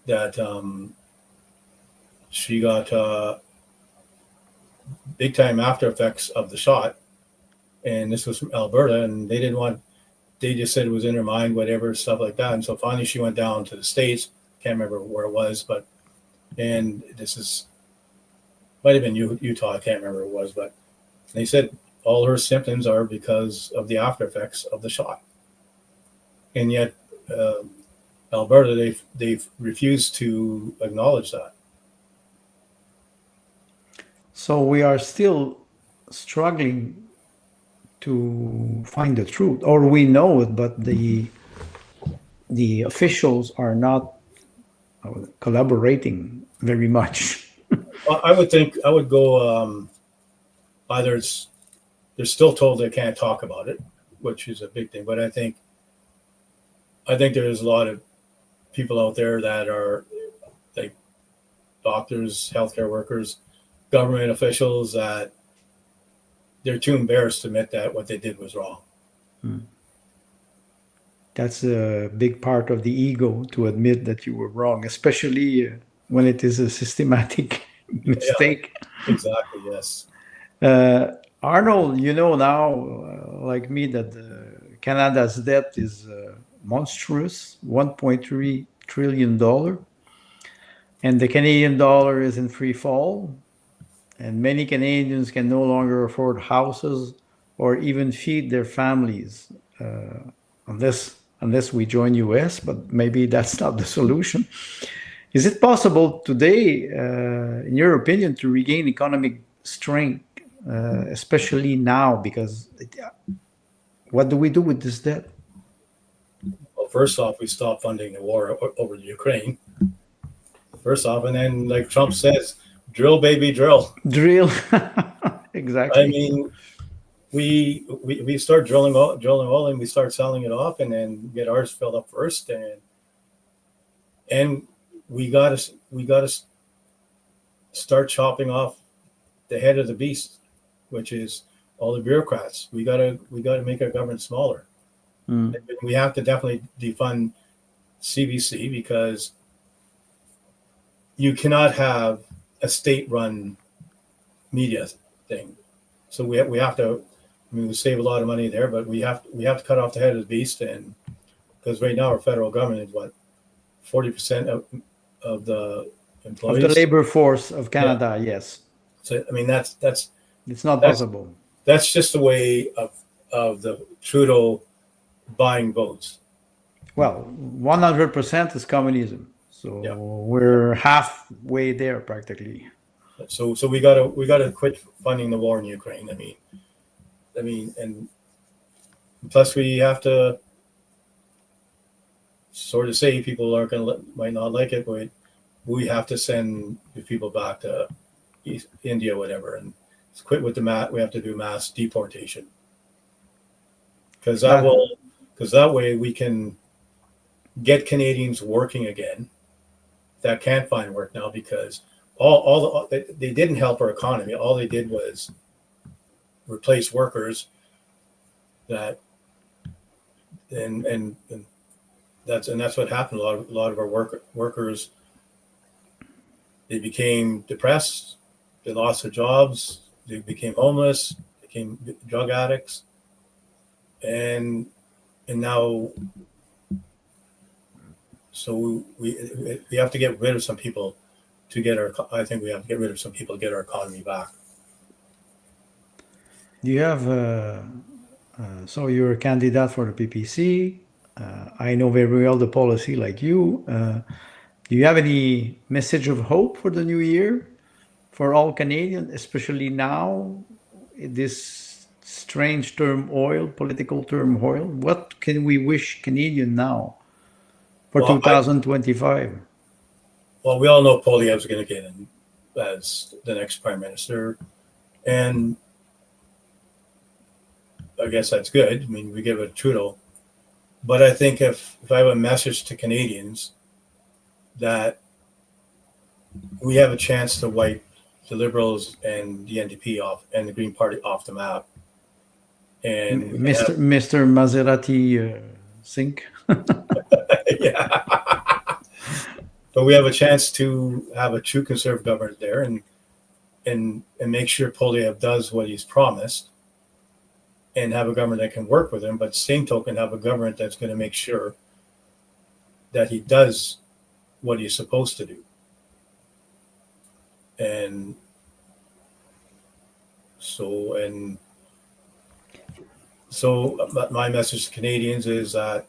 Speaker 2: that she got big time after effects of the shot, and this was from Alberta, and they didn't want. They just said it was in her mind, whatever stuff like that. And so finally, she went down to the States. Can't remember where it was, but and this is might have been Utah. I can't remember where it was, but they said all her symptoms are because of the after effects of the shot, and yet Alberta they've refused to acknowledge that.
Speaker 1: So we are still struggling to find the truth, or we know it, but the officials are not collaborating very much.
Speaker 2: Well, I would think I would go either they're still told they can't talk about it, which is a big thing. But I think there's a lot of people out there that are like doctors, healthcare workers, government officials that they're too embarrassed to admit that what they did was wrong.
Speaker 1: That's a big part of the ego, to admit that you were wrong, especially when it is a systematic mistake.
Speaker 2: Yeah, exactly. Yes.
Speaker 1: Arnold, you know now, like me, that Canada's debt is monstrous, $1.3 trillion, and the Canadian dollar is in free fall, and many Canadians can no longer afford houses or even feed their families, unless we join US, but maybe that's not the solution. Is it possible today, in your opinion, to regain economic strength, especially now? Because what do we do with this debt?
Speaker 2: Well, first off, we stop funding the war over the Ukraine. First off, and then like Trump says, drill, baby, drill.
Speaker 1: Drill. Exactly.
Speaker 2: I mean, we start drilling oil, and we start selling it off, and then get ours filled up first, and we gotta start chopping off the head of the beast, which is all the bureaucrats. We gotta make our government smaller.
Speaker 1: Mm.
Speaker 2: We have to definitely defund CBC, because you cannot have a state-run media thing. So we have to. I mean, we save a lot of money there, but we have to cut off the head of the beast, and because right now our federal government is what 40% of the employees
Speaker 1: Of the labor force of Canada, yeah. Yes.
Speaker 2: So I mean it's
Speaker 1: not possible.
Speaker 2: That's just the way of the Trudeau buying votes.
Speaker 1: well, 100% is communism. So
Speaker 2: Yeah.
Speaker 1: we're halfway there practically.
Speaker 2: So we gotta quit funding the war in Ukraine. And plus we have to sort of say people aren't gonna might not like it, but we have to send the people back to East India, whatever, and quit with the we have to do mass deportation because
Speaker 1: That
Speaker 2: that way we can get Canadians working again that can't find work now because they didn't help our economy. All they did was replace workers that and that's what happened. A lot of our workers, they became depressed, they lost their jobs, they became homeless, became drug addicts, and now so we have to get rid of some people to get our. I think we have to get rid of some people to get our economy back.
Speaker 1: Do you have so you're a candidate for the PPC. I know very well the policy like you. Do you have any message of hope for the new year for all Canadians, especially now, in this strange turmoil, political turmoil? What can we wish Canadian now for
Speaker 2: Well,
Speaker 1: 2025?
Speaker 2: well, we all know Poilievre's going to get in as the next prime minister, and I guess that's good. I mean, we give it Trudeau, but I think if I have a message to Canadians that we have a chance to wipe the Liberals and the NDP off and the Green Party off the map, and we can
Speaker 1: Mr. Maserati sink.
Speaker 2: yeah, but we have a chance to have a true conservative government there, and make sure Poilievre does what he's promised, and have a government that can work with him. But same token, have a government that's going to make sure that he does what he's supposed to do. And so my message to Canadians is that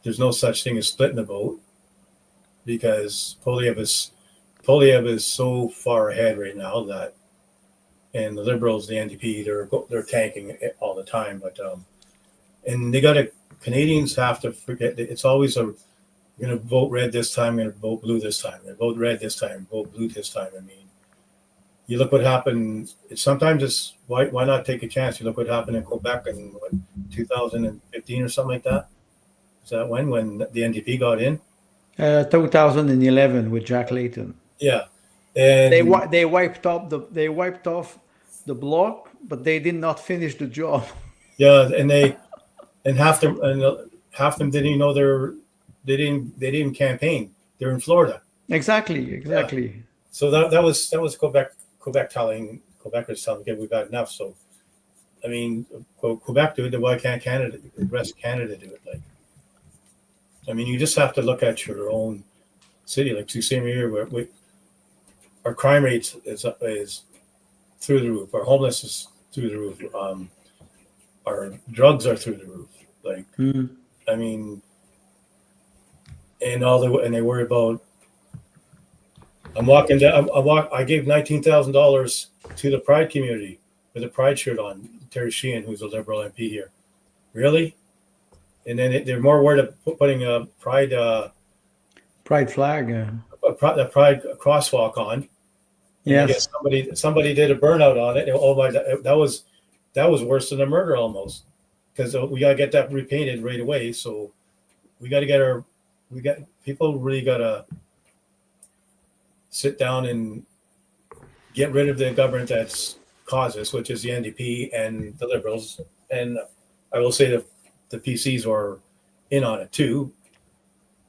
Speaker 2: there's no such thing as splitting the vote because Poilievre is so far ahead right now that, and the Liberals, the NDP, they're tanking it all the time. But and Canadians have to forget that it's always I'm going to vote red this time, I'm going to vote blue this time, I'm going to vote red this time, vote blue this time. I mean, you look what happened. Sometimes it's why not take a chance? You look what happened in Quebec in 2015 or something like that. Is that when the NDP got in?
Speaker 1: 2011 with Jack Layton.
Speaker 2: Yeah, and
Speaker 1: They wiped off the bloc, but they did not finish the job.
Speaker 2: yeah, and half them didn't even know they didn't campaign. They're in Florida.
Speaker 1: Exactly.
Speaker 2: Yeah. So that was Quebec telling Quebecers telling, okay, we've got enough. So, I mean, Quebec do it. Then why can't the rest of Canada do it? Like, I mean, you just have to look at your own city. Like, you see here, where our crime rate is through the roof. Our homeless is through the roof. Our drugs are through the roof. Like, I mean, and they worry about. I gave $19,000 to the Pride community with a Pride shirt on. Terry Sheehan, who's a Liberal MP here. Really? And then they're more worried about putting a Pride
Speaker 1: flag.
Speaker 2: a Pride crosswalk on.
Speaker 1: Yes.
Speaker 2: Somebody did a burnout on it. Oh my! That was worse than a murder almost, because we gotta get that repainted right away. So we got to get people really gotta sit down and get rid of the government that's caused this, which is the NDP and the Liberals. And I will say that the PCs are in on it too,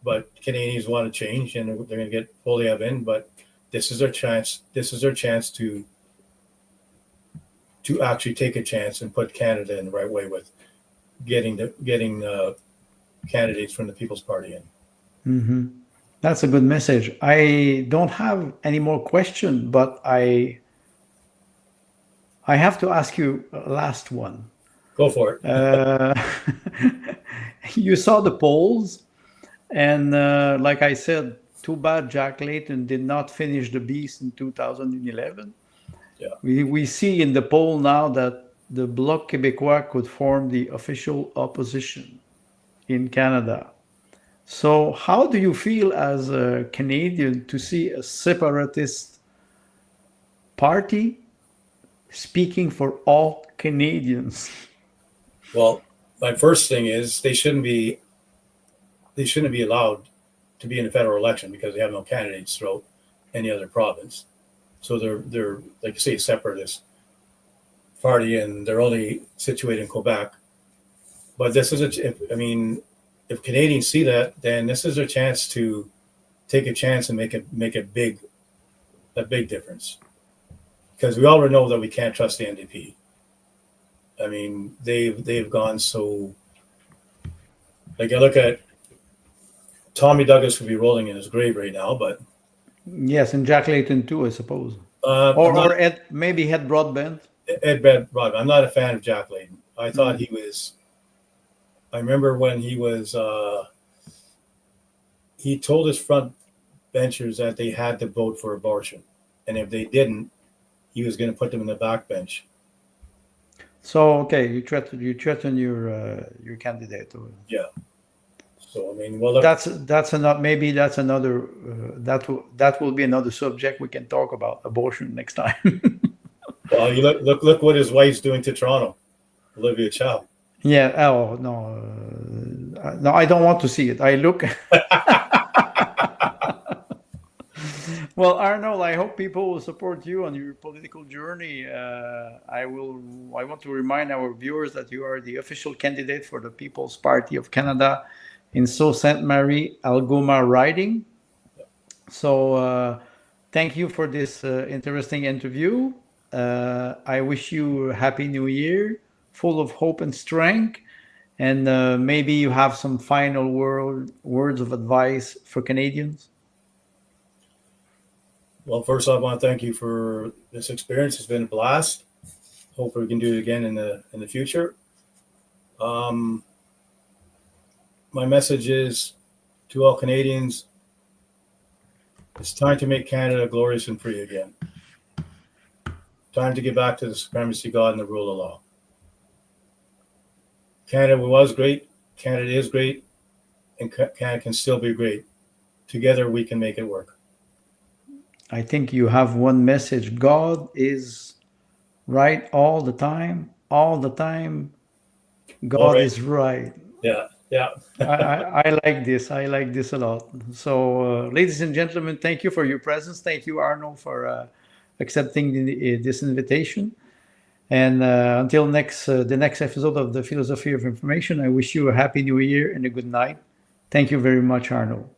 Speaker 2: but Canadians want to change and they're going to get Poilievre in, but this is their chance. This is their chance to actually take a chance and put Canada in the right way with getting candidates from the People's Party in.
Speaker 1: Mm-hmm. That's a good message. I don't have any more questions, but I have to ask you a last one.
Speaker 2: Go for it.
Speaker 1: you saw the polls, and like I said, too bad Jack Layton did not finish the beast in 2011.
Speaker 2: Yeah.
Speaker 1: We see in the poll now that the Bloc Québécois could form the official opposition in Canada. So, how do you feel as a Canadian to see a separatist party speaking for all Canadians?
Speaker 2: Well, my first thing is they shouldn't be allowed to be in a federal election because they have no candidates throughout any other province. So they're like you say, a separatist party, and they're only situated in Quebec. But this is if Canadians see that, then this is their chance to take a chance and make a big difference. Because we already know that we can't trust the NDP. I mean, they've gone so. Like I look at Tommy Douglas would be rolling in his grave right now, but
Speaker 1: Yes, and Jack Layton too, I suppose.
Speaker 2: or
Speaker 1: Ed, maybe Ed Broadbent.
Speaker 2: Ed Broadbent. I'm not a fan of Jack Layton. I thought he was. I remember when he was. He told his front benchers that they had to vote for abortion, and if they didn't, he was going to put them in the back bench.
Speaker 1: So okay, you threaten your candidate.
Speaker 2: Yeah. So I mean, well,
Speaker 1: That's another. Maybe that's another. That will be another subject we can talk about, abortion, next time.
Speaker 2: well, you look what his wife's doing to Toronto, Olivia Chow.
Speaker 1: Yeah. Oh no. No, I don't want to see it. I look. Well, Arnold, I hope people will support you on your political journey. I want to remind our viewers that you are the official candidate for the People's Party of Canada in Sault Ste. Marie, Algoma riding. So, thank you for this interesting interview. I wish you a happy new year, full of hope and strength. And maybe you have some final words of advice for Canadians.
Speaker 2: Well, first off, I want to thank you for this experience. It's been a blast. Hopefully we can do it again in the future. My message is to all Canadians, it's time to make Canada glorious and free again. Time to get back to the supremacy of God and the rule of law. Canada was great, Canada is great, and Canada can still be great. Together we can make it work.
Speaker 1: I think you have one message. God is right all the time. All the time, God is right.
Speaker 2: Yeah.
Speaker 1: I like this. I like this a lot. So, ladies and gentlemen, thank you for your presence. Thank you, Arnold, for accepting this invitation. And until the next episode of the Philosophy of Information, I wish you a happy new year and a good night. Thank you very much, Arnold.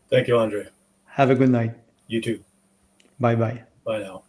Speaker 2: Thank you, Andre.
Speaker 1: Have a good night.
Speaker 2: You too.
Speaker 1: Bye-bye.
Speaker 2: Bye now.